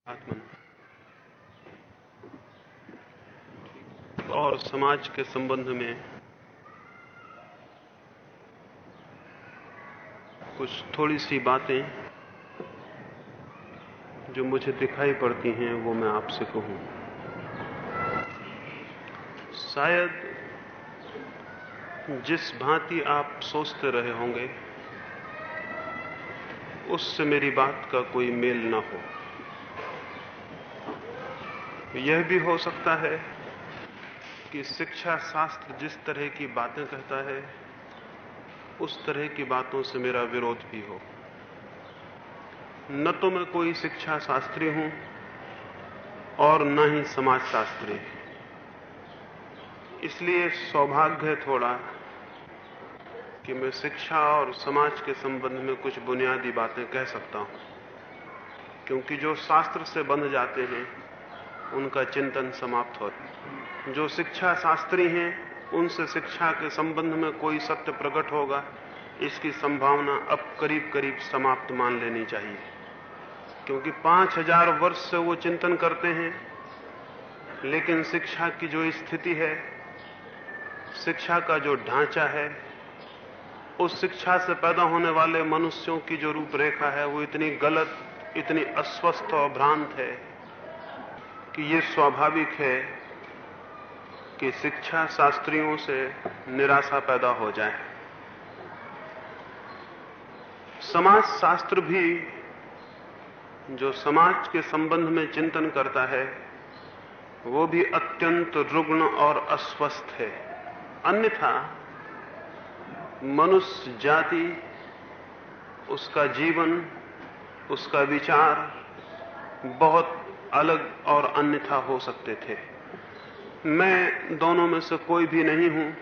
आत्मन और समाज के संबंध में कुछ थोड़ी सी बातें जो मुझे दिखाई पड़ती हैं वो मैं आपसे कहूं। शायद जिस भांति आप सोचते रहे होंगे उससे मेरी बात का कोई मेल ना हो। यह भी हो सकता है कि शिक्षा शास्त्र जिस तरह की बातें कहता है उस तरह की बातों से मेरा विरोध भी हो। न तो मैं कोई शिक्षा शास्त्री हूं और न ही समाज शास्त्री। इसलिए सौभाग्य है थोड़ा कि मैं शिक्षा और समाज के संबंध में कुछ बुनियादी बातें कह सकता हूं, क्योंकि जो शास्त्र से बंध जाते हैं उनका चिंतन समाप्त होता है। जो शिक्षा शास्त्री हैं उनसे शिक्षा के संबंध में कोई सत्य प्रकट होगा, इसकी संभावना अब करीब करीब समाप्त मान लेनी चाहिए, क्योंकि 5000 वर्ष से वो चिंतन करते हैं। लेकिन शिक्षा की जो स्थिति है, शिक्षा का जो ढांचा है, उस शिक्षा से पैदा होने वाले मनुष्यों की जो रूपरेखा है वो इतनी गलत, इतनी अस्वस्थ और भ्रांत है कि ये स्वाभाविक है कि शिक्षा शास्त्रियों से निराशा पैदा हो जाए। समाज शास्त्र भी जो समाज के संबंध में चिंतन करता है वो भी अत्यंत रुग्ण और अस्वस्थ है। अन्यथा मनुष्य जाति, उसका जीवन, उसका विचार बहुत अलग और अन्यथा हो सकते थे। मैं दोनों में से कोई भी नहीं हूं,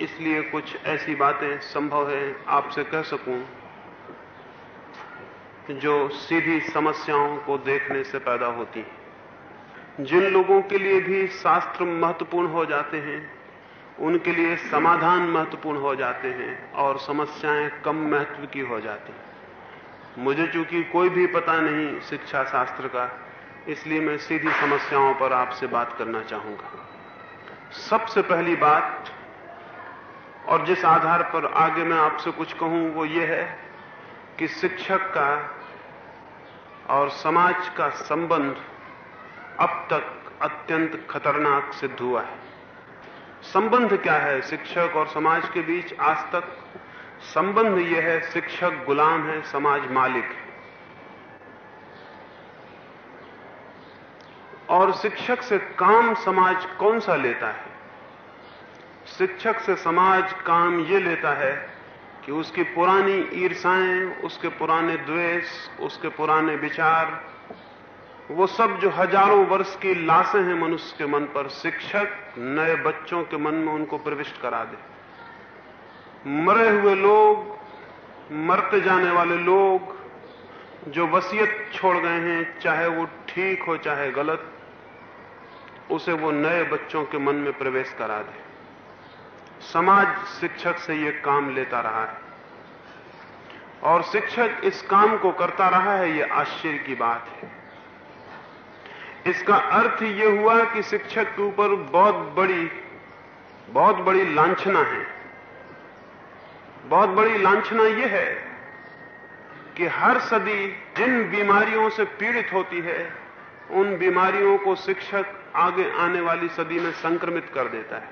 इसलिए कुछ ऐसी बातें संभव है आपसे कह सकूं जो सीधी समस्याओं को देखने से पैदा होती हैं। जिन लोगों के लिए भी शास्त्र महत्वपूर्ण हो जाते हैं उनके लिए समाधान महत्वपूर्ण हो जाते हैं और समस्याएं कम महत्व की हो जाती हैं। मुझे चूंकि कोई भी पता नहीं शिक्षा शास्त्र का, इसलिए मैं सीधी समस्याओं पर आपसे बात करना चाहूंगा। सबसे पहली बात, और जिस आधार पर आगे मैं आपसे कुछ कहूं, वो ये है कि शिक्षक का और समाज का संबंध अब तक अत्यंत खतरनाक सिद्ध हुआ है। संबंध क्या है शिक्षक और समाज के बीच? आज तक संबंध यह है, शिक्षक गुलाम है, समाज मालिक है। और शिक्षक से काम समाज कौन सा लेता है? शिक्षक से समाज काम ये लेता है कि उसकी पुरानी ईर्ष्याएं, उसके पुराने द्वेष, उसके पुराने विचार, वो सब जो हजारों वर्ष की लाशें हैं मनुष्य के मन पर, शिक्षक नए बच्चों के मन में उनको प्रविष्ट करा दे। मरे हुए लोग, मरते जाने वाले लोग जो वसीयत छोड़ गए हैं, चाहे वो ठीक हो चाहे गलत, उसे वो नए बच्चों के मन में प्रवेश करा दे। समाज शिक्षक से ये काम लेता रहा है और शिक्षक इस काम को करता रहा है, ये आश्चर्य की बात है। इसका अर्थ ये हुआ कि शिक्षक के ऊपर बहुत बड़ी लांछना है। बहुत बड़ी लांछना ये है कि हर सदी जिन बीमारियों से पीड़ित होती है उन बीमारियों को शिक्षक आगे आने वाली सदी में संक्रमित कर देता है।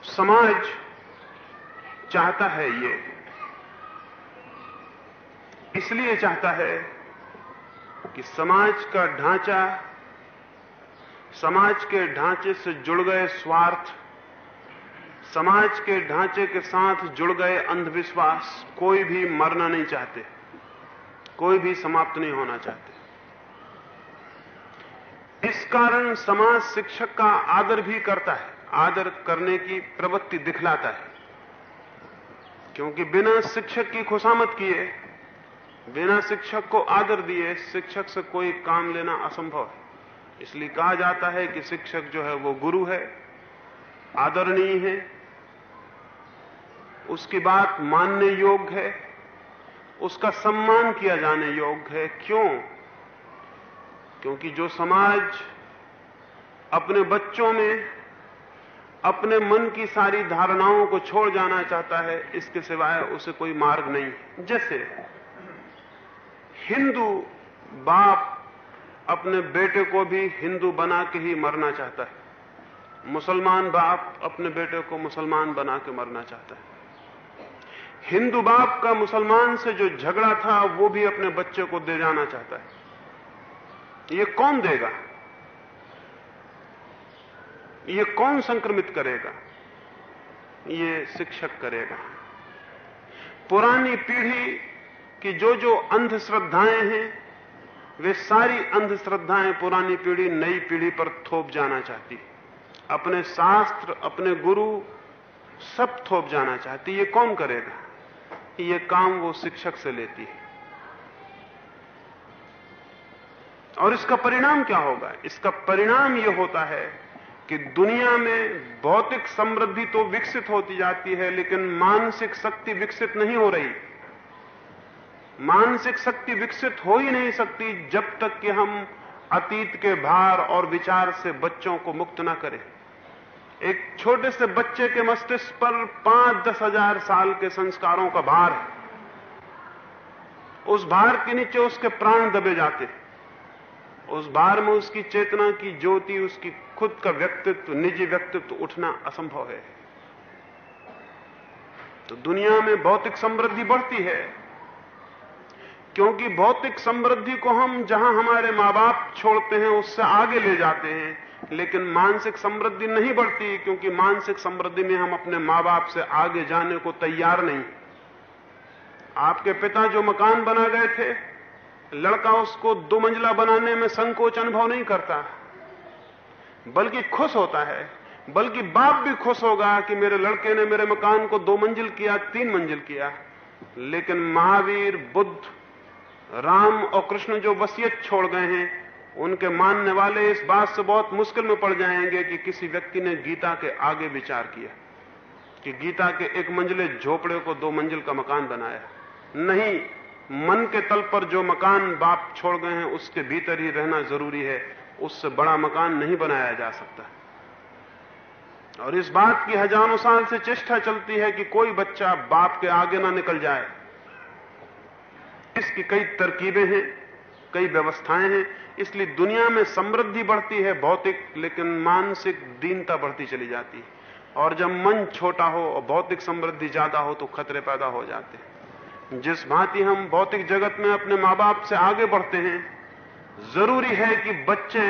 समाज चाहता है ये, इसलिए चाहता है कि समाज का ढांचा, समाज के ढांचे से जुड़ गए स्वार्थ, समाज के ढांचे के साथ जुड़ गए अंधविश्वास कोई भी मरना नहीं चाहते, कोई भी समाप्त नहीं होना चाहते। इस कारण समाज शिक्षक का आदर भी करता है, आदर करने की प्रवृत्ति दिखलाता है, क्योंकि बिना शिक्षक की खुशामद किए, बिना शिक्षक को आदर दिए शिक्षक से कोई काम लेना असंभव है। इसलिए कहा जाता है कि शिक्षक जो है वो गुरु है, आदरणीय है, उसकी बात मानने योग्य है, उसका सम्मान किया जाने योग्य है। क्यों? क्योंकि जो समाज अपने बच्चों में अपने मन की सारी धारणाओं को छोड़ जाना चाहता है, इसके सिवाय उसे कोई मार्ग नहीं। जैसे हिंदू बाप अपने बेटे को भी हिंदू बना के ही मरना चाहता है, मुसलमान बाप अपने बेटे को मुसलमान बना के मरना चाहता है। हिंदू बाप का मुसलमान से जो झगड़ा था वो भी अपने बच्चे को दे जाना चाहता है। ये कौन देगा? ये कौन संक्रमित करेगा? ये शिक्षक करेगा। पुरानी पीढ़ी की जो अंधश्रद्धाएं हैं, वे सारी अंधश्रद्धाएं पुरानी पीढ़ी नई पीढ़ी पर थोप जाना चाहती है। अपने शास्त्र, अपने गुरु सब थोप जाना चाहती। ये कौन करेगा? ये काम वो शिक्षक से लेती है। और इसका परिणाम क्या होगा? इसका परिणाम यह होता है कि दुनिया में भौतिक समृद्धि तो विकसित होती जाती है, लेकिन मानसिक शक्ति विकसित नहीं हो रही। मानसिक शक्ति विकसित हो ही नहीं सकती जब तक कि हम अतीत के भार और विचार से बच्चों को मुक्त ना करें। एक छोटे से बच्चे के मस्तिष्क पर 5-10 हजार साल के संस्कारों का भार है। उस भार के नीचे उसके प्राण दबे जाते हैं। उस भार में उसकी चेतना की ज्योति, उसकी खुद का व्यक्तित्व, निजी व्यक्तित्व उठना असंभव है। तो दुनिया में भौतिक समृद्धि बढ़ती है क्योंकि भौतिक समृद्धि को हम जहां हमारे मां बाप छोड़ते हैं उससे आगे ले जाते हैं, लेकिन मानसिक समृद्धि नहीं बढ़ती क्योंकि मानसिक समृद्धि में हम अपने मां बाप से आगे जाने को तैयार नहीं। आपके पिता जो मकान बना गए थे, लड़का उसको 2 मंजिला बनाने में संकोच अनुभव नहीं करता, बल्कि खुश होता है। बल्कि बाप भी खुश होगा कि मेरे लड़के ने मेरे मकान को 2 मंजिल किया, 3 मंजिल किया। लेकिन महावीर, बुद्ध, राम और कृष्ण जो वसीयत छोड़ गए हैं, उनके मानने वाले इस बात से बहुत मुश्किल में पड़ जाएंगे कि किसी व्यक्ति ने गीता के आगे विचार किया, कि गीता के 1 मंजिले झोपड़े को 2 मंजिल का मकान बनाया। नहीं, मन के तल पर जो मकान बाप छोड़ गए हैं उसके भीतर ही रहना जरूरी है। उससे बड़ा मकान नहीं बनाया जा सकता। और इस बात की हजारों साल से चेष्टा चलती है कि कोई बच्चा बाप के आगे ना निकल जाए। इसकी कई तरकीबें हैं, कई व्यवस्थाएं हैं। इसलिए दुनिया में समृद्धि बढ़ती है भौतिक, लेकिन मानसिक दीनता बढ़ती चली जाती है। और जब मन छोटा हो और भौतिक समृद्धि ज्यादा हो तो खतरे पैदा हो जाते हैं। जिस भांति हम भौतिक जगत में अपने मां बाप से आगे बढ़ते हैं, जरूरी है कि बच्चे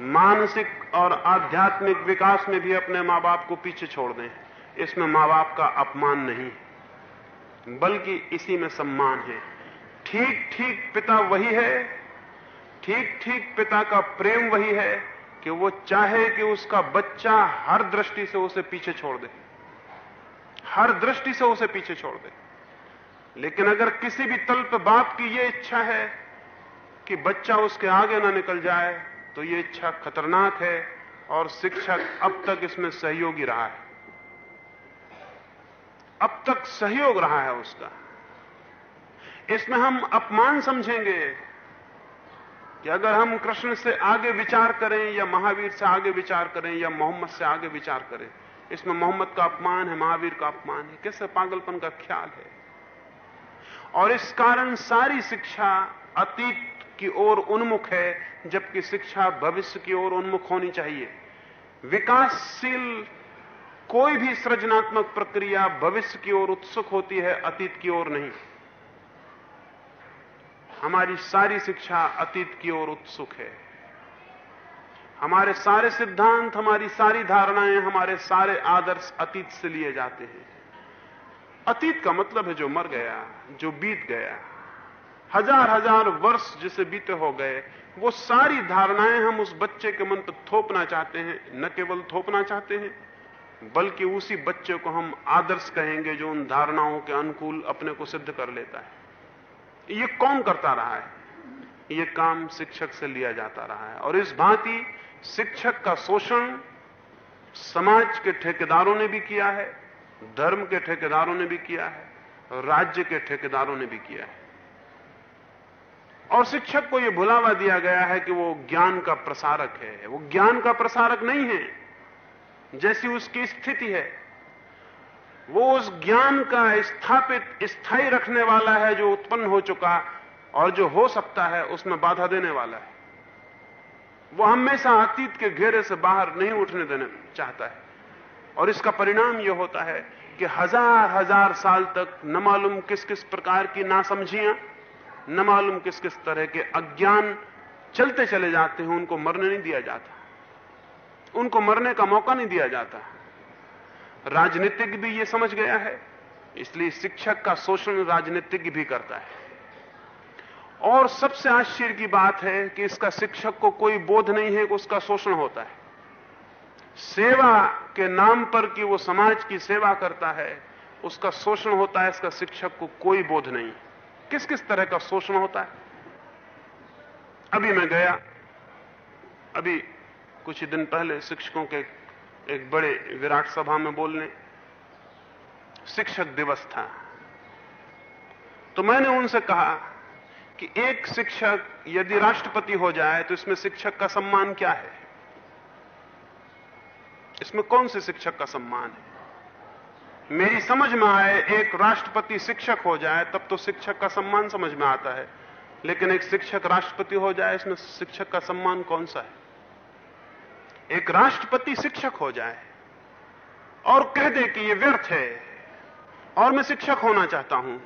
मानसिक और आध्यात्मिक विकास में भी अपने मां बाप को पीछे छोड़ दें। इसमें मां बाप का अपमान नहीं, बल्कि इसी में सम्मान है। ठीक ठीक पिता वही है, ठीक ठीक पिता का प्रेम वही है कि वो चाहे कि उसका बच्चा हर दृष्टि से उसे पीछे छोड़ दे, हर दृष्टि से उसे पीछे छोड़ दे। लेकिन अगर किसी भी तल पर बाप की ये इच्छा है कि बच्चा उसके आगे ना निकल जाए, तो ये इच्छा खतरनाक है। और शिक्षक अब तक इसमें सहयोगी रहा है, अब तक सहयोग रहा है उसका। इसमें हम अपमान समझेंगे कि अगर हम कृष्ण से आगे विचार करें या महावीर से आगे विचार करें या मोहम्मद से आगे विचार करें, इसमें मोहम्मद का अपमान है, महावीर का अपमान है। कैसे पागलपन का ख्याल है। और इस कारण सारी शिक्षा अतीत की ओर उन्मुख है, जबकि शिक्षा भविष्य की ओर उन्मुख होनी चाहिए। विकासशील कोई भी सृजनात्मक प्रक्रिया भविष्य की ओर उत्सुक होती है, अतीत की ओर नहीं। हमारी सारी शिक्षा अतीत की ओर उत्सुक है। हमारे सारे सिद्धांत, हमारी सारी धारणाएं, हमारे सारे आदर्श अतीत से लिए जाते हैं। अतीत का मतलब है जो मर गया, जो बीत गया, हजार हजार वर्ष जिसे बीते हो गए। वो सारी धारणाएं हम उस बच्चे के मन पर थोपना चाहते हैं। न केवल थोपना चाहते हैं, बल्कि उसी बच्चे को हम आदर्श कहेंगे जो उन धारणाओं के अनुकूल अपने को सिद्ध कर लेता है। ये कौन करता रहा है? ये काम शिक्षक से लिया जाता रहा है। और इस भांति शिक्षक का शोषण समाज के ठेकेदारों ने भी किया है, धर्म के ठेकेदारों ने भी किया है, राज्य के ठेकेदारों ने भी किया है। और शिक्षक को यह भुलावा दिया गया है कि वो ज्ञान का प्रसारक है। वो ज्ञान का प्रसारक नहीं है। जैसी उसकी स्थिति है, वो उस ज्ञान का स्थापित स्थायी रखने वाला है जो उत्पन्न हो चुका और जो हो सकता है उसमें बाधा देने वाला है। वो हमेशा अतीत के घेरे से बाहर नहीं उठने देना चाहता है। और इसका परिणाम यह होता है कि हजार हजार साल तक न मालूम किस किस प्रकार की नासमझियां, न मालूम किस किस तरह के अज्ञान चलते चले जाते हैं। उनको मरने नहीं दिया जाता, उनको मरने का मौका नहीं दिया जाता। राजनीतिक भी यह समझ गया है, इसलिए शिक्षक का शोषण राजनीतिक भी करता है। और सबसे आश्चर्य की बात है कि इसका शिक्षक को कोई बोध नहीं है कि उसका शोषण होता है। सेवा के नाम पर कि वो समाज की सेवा करता है, उसका शोषण होता है, इसका शिक्षक को कोई बोध नहीं। किस किस तरह का शोषण होता है? अभी मैं गया, अभी कुछ ही दिन पहले शिक्षकों के एक बड़े विराट सभा में बोलने, शिक्षक दिवस था। तो मैंने उनसे कहा कि एक शिक्षक यदि राष्ट्रपति हो जाए तो इसमें शिक्षक का सम्मान क्या है? इसमें कौन से शिक्षक का सम्मान है? मेरी समझ में आए एक राष्ट्रपति शिक्षक हो जाए तब तो शिक्षक का सम्मान समझ में आता है, लेकिन एक शिक्षक राष्ट्रपति हो जाए इसमें शिक्षक का सम्मान कौन सा है? एक राष्ट्रपति शिक्षक हो जाए और कह दे कि यह व्यर्थ है और मैं शिक्षक होना चाहता हूं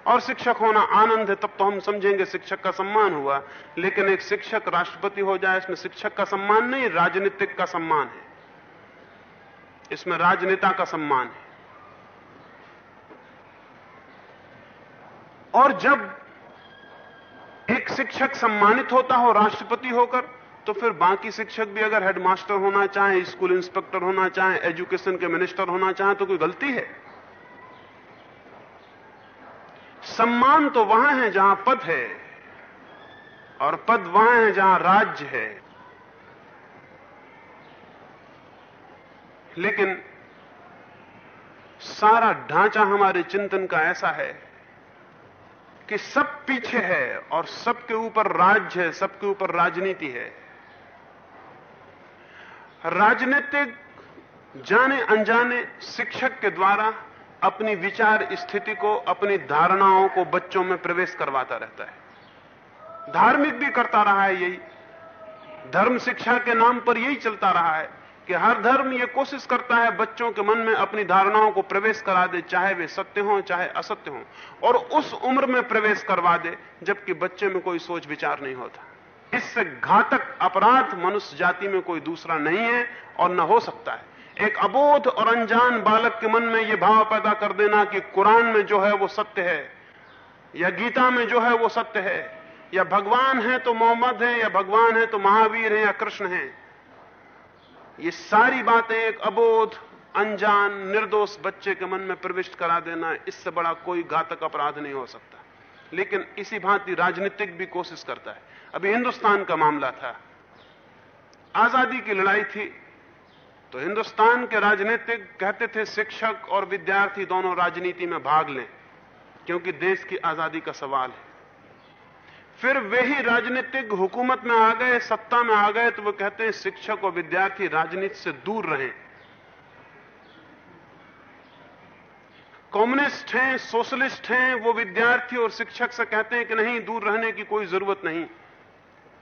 और शिक्षक होना आनंद है, तब तो हम समझेंगे शिक्षक का सम्मान हुआ। लेकिन एक शिक्षक राष्ट्रपति हो जाए इसमें शिक्षक का सम्मान नहीं, राजनीतिक का सम्मान है, इसमें राजनेता का सम्मान है। और जब एक शिक्षक सम्मानित होता हो राष्ट्रपति होकर, तो फिर बाकी शिक्षक भी अगर हेडमास्टर होना चाहे, स्कूल इंस्पेक्टर होना चाहे, एजुकेशन के मिनिस्टर होना चाहे, तो कोई गलती है? सम्मान तो वहां है जहां पद है, और पद वहां है जहां राज्य है। लेकिन सारा ढांचा हमारे चिंतन का ऐसा है कि सब पीछे है और सबके ऊपर राज्य है, सबके ऊपर राजनीति है। राजनीतिक जाने अनजाने शिक्षक के द्वारा अपनी विचार स्थिति को, अपनी धारणाओं को बच्चों में प्रवेश करवाता रहता है। धार्मिक भी करता रहा है यही, धर्म शिक्षा के नाम पर यही चलता रहा है कि हर धर्म यह कोशिश करता है बच्चों के मन में अपनी धारणाओं को प्रवेश करा दे, चाहे वे सत्य हों चाहे असत्य हों, और उस उम्र में प्रवेश करवा दे जबकि बच्चे में कोई सोच विचार नहीं होता। इससे घातक अपराध मनुष्य जाति में कोई दूसरा नहीं है और न हो सकता है। एक अबोध और अनजान बालक के मन में यह भाव पैदा कर देना कि कुरान में जो है वो सत्य है, या गीता में जो है वो सत्य है, या भगवान है तो मोहम्मद है, या भगवान है तो महावीर है या कृष्ण है, ये सारी बातें एक अबोध अनजान निर्दोष बच्चे के मन में प्रविष्ट करा देना, इससे बड़ा कोई घातक अपराध नहीं हो सकता। लेकिन इसी भांति राजनीतिक भी कोशिश करता है। अभी हिंदुस्तान का मामला था, आजादी की लड़ाई थी, तो हिंदुस्तान के राजनीतिक कहते थे शिक्षक और विद्यार्थी दोनों राजनीति में भाग लें क्योंकि देश की आजादी का सवाल है। फिर वही राजनीतिक हुकूमत में आ गए, सत्ता में आ गए, तो वो कहते हैं शिक्षक और विद्यार्थी राजनीति से दूर रहें। कम्युनिस्ट हैं, सोशलिस्ट हैं, वो विद्यार्थी और शिक्षक से कहते हैं कि नहीं, दूर रहने की कोई जरूरत नहीं,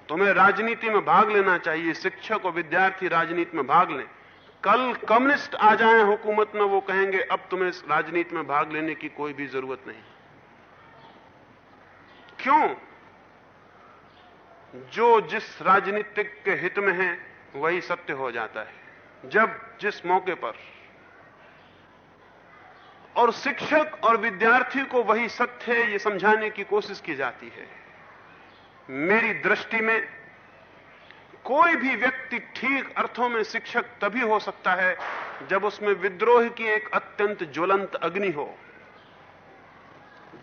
तुम्हें राजनीति में भाग लेना चाहिए, शिक्षक और विद्यार्थी राजनीति में भाग लें। कल कम्युनिस्ट आ जाएं हुकूमत में, वो कहेंगे अब तुम्हें राजनीति में भाग लेने की कोई भी जरूरत नहीं। क्यों? जो जिस राजनीतिक के हित में है वही सत्य हो जाता है जब जिस मौके पर, और शिक्षक और विद्यार्थी को वही सत्य है ये समझाने की कोशिश की जाती है। मेरी दृष्टि में कोई भी व्यक्ति ठीक अर्थों में शिक्षक तभी हो सकता है जब उसमें विद्रोह की एक अत्यंत ज्वलंत अग्नि हो।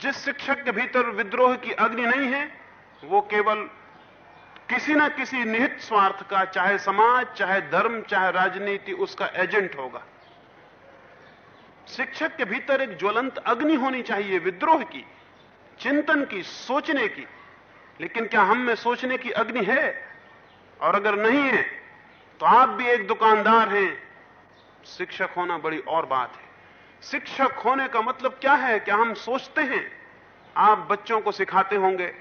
जिस शिक्षक के भीतर विद्रोह की अग्नि नहीं है वो केवल किसी न किसी निहित स्वार्थ का, चाहे समाज, चाहे धर्म, चाहे राजनीति, उसका एजेंट होगा। शिक्षक के भीतर एक ज्वलंत अग्नि होनी चाहिए, विद्रोह की, चिंतन की, सोचने की। लेकिन क्या हम में सोचने की अग्नि है? और अगर नहीं है तो आप भी एक दुकानदार हैं। शिक्षक होना बड़ी और बात है। शिक्षक होने का मतलब क्या है? क्या हम सोचते हैं? आप बच्चों को सिखाते होंगे,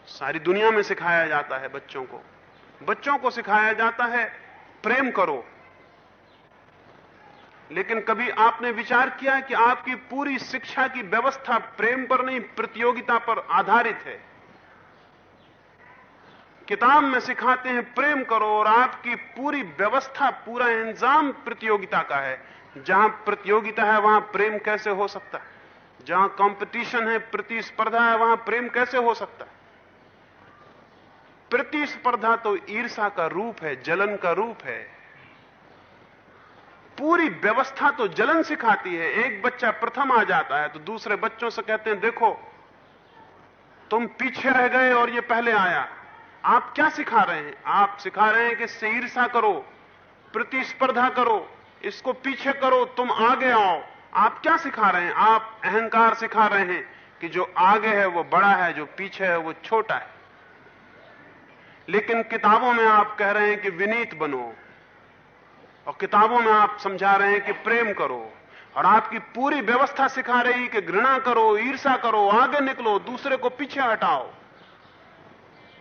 सारी दुनिया में सिखाया जाता है बच्चों को सिखाया जाता है प्रेम करो। लेकिन कभी आपने विचार किया कि आपकी पूरी शिक्षा की व्यवस्था प्रेम पर नहीं, प्रतियोगिता पर आधारित है? किताब में सिखाते हैं प्रेम करो और आपकी पूरी व्यवस्था, पूरा इंतजाम प्रतियोगिता का है। जहां प्रतियोगिता है वहां प्रेम कैसे हो सकता है? जहां कंपटीशन है, प्रतिस्पर्धा है, वहां प्रेम कैसे हो सकता है? प्रतिस्पर्धा तो ईर्ष्या का रूप है, जलन का रूप है। पूरी व्यवस्था तो जलन सिखाती है। एक बच्चा प्रथम आ जाता है तो दूसरे बच्चों से कहते हैं देखो तुम पीछे रह गए और ये पहले आया। आप क्या सिखा रहे हैं? आप सिखा रहे हैं कि इससे ईर्ष्या करो, प्रतिस्पर्धा करो, इसको पीछे करो, तुम आगे आओ। आप क्या सिखा रहे हैं? आप अहंकार सिखा रहे हैं कि जो आगे है वो बड़ा है, जो पीछे है वो छोटा है। लेकिन किताबों में आप कह रहे हैं कि विनीत बनो, और किताबों में आप समझा रहे हैं कि प्रेम करो, और आपकी पूरी व्यवस्था सिखा रही है कि घृणा करो, ईर्ष्या करो, आगे निकलो, दूसरे को पीछे हटाओ।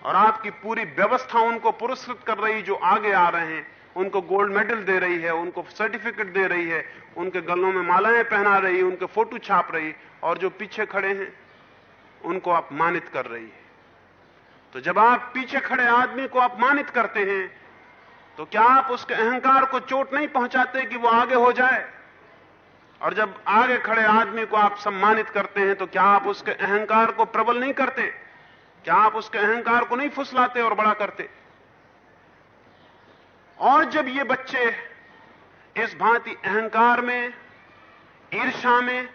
और आपकी पूरी व्यवस्था उनको पुरस्कृत कर रही जो आगे आ रहे हैं, उनको गोल्ड मेडल दे रही है, उनको सर्टिफिकेट दे रही है, उनके गलों में मालाएं पहना रही है, उनके फोटो छाप रही, और जो पीछे खड़े हैं उनको अपमानित कर रही है। तो जब आप पीछे खड़े आदमी को अपमानित करते हैं तो क्या आप उसके अहंकार को चोट नहीं पहुंचाते कि वो आगे हो जाए? और जब आगे खड़े आदमी को आप सम्मानित करते हैं तो क्या आप उसके अहंकार को प्रबल नहीं करते? क्या आप उसके अहंकार को नहीं फुसलाते और बड़ा करते? और जब ये बच्चे इस भांति अहंकार में, ईर्ष्या में,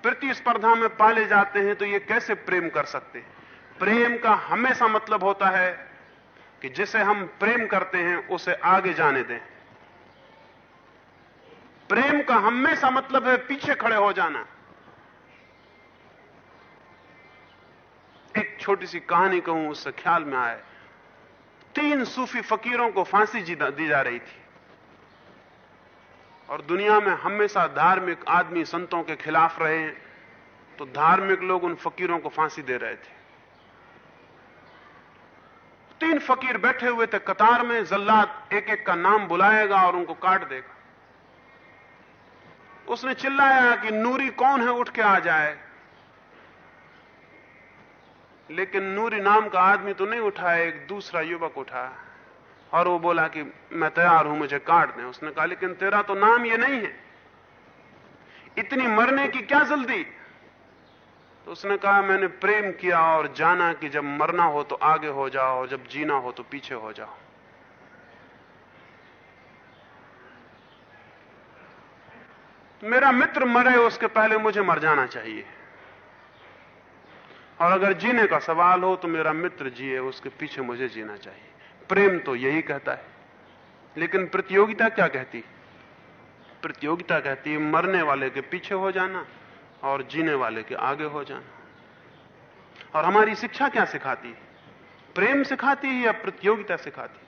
प्रतिस्पर्धा में पाले जाते हैं तो ये कैसे प्रेम कर सकते हैं? प्रेम का हमेशा मतलब होता है कि जिसे हम प्रेम करते हैं उसे आगे जाने दें। प्रेम का हमेशा मतलब है पीछे खड़े हो जाना। एक छोटी सी कहानी कहूं, उससे ख्याल में आए। 3 सूफी फकीरों को फांसी दी जा रही थी, और दुनिया में हमेशा धार्मिक आदमी संतों के खिलाफ रहे हैं, तो धार्मिक लोग उन फकीरों को फांसी दे रहे थे। 3 फकीर बैठे हुए थे कतार में, जल्लाद एक एक का नाम बुलाएगा और उनको काट देगा। उसने चिल्लाया कि नूरी कौन है, उठ के आ जाए। लेकिन नूरी नाम का आदमी तो नहीं उठा, एक दूसरा युवक उठा और वो बोला कि मैं तैयार हूं, मुझे काट दें। उसने कहा लेकिन तेरा तो नाम ये नहीं है, इतनी मरने की क्या जल्दी? तो उसने कहा मैंने प्रेम किया और जाना कि जब मरना हो तो आगे हो जाओ और जब जीना हो तो पीछे हो जाओ। मेरा मित्र मरे उसके पहले मुझे मर जाना चाहिए, और अगर जीने का सवाल हो तो मेरा मित्र जिए, उसके पीछे मुझे जीना चाहिए। प्रेम तो यही कहता है। लेकिन प्रतियोगिता क्या कहती? प्रतियोगिता कहती है मरने वाले के पीछे हो जाना और जीने वाले के आगे हो जाना। और हमारी शिक्षा क्या सिखाती है? प्रेम सिखाती है या प्रतियोगिता सिखाती है?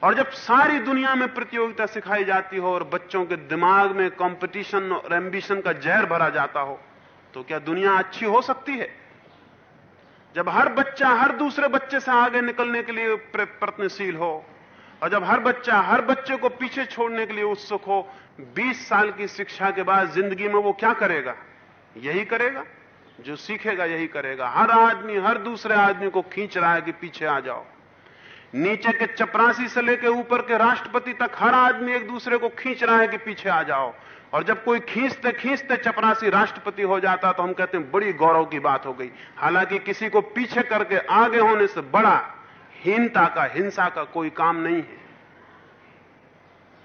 और जब सारी दुनिया में प्रतियोगिता सिखाई जाती हो और बच्चों के दिमाग में कंपटीशन और एम्बिशन का जहर भरा जाता हो, तो क्या दुनिया अच्छी हो सकती है? जब हर बच्चा हर दूसरे बच्चे से आगे निकलने के लिए प्रयत्नशील हो, और जब हर बच्चा हर बच्चे को पीछे छोड़ने के लिए उत्सुक हो, 20 साल की शिक्षा के बाद जिंदगी में वो क्या करेगा? यही करेगा जो सीखेगा, यही करेगा। हर आदमी हर दूसरे आदमी को खींच रहा है कि पीछे आ जाओ। नीचे के चपरासी से लेकर ऊपर के राष्ट्रपति तक हर आदमी एक दूसरे को खींच रहा है कि पीछे आ जाओ। और जब कोई खींचते खींचते चपरासी राष्ट्रपति हो जाता तो हम कहते हैं बड़ी गौरव की बात हो गई। हालांकि किसी को पीछे करके आगे होने से बड़ा हीनता का, हिंसा का कोई काम नहीं है।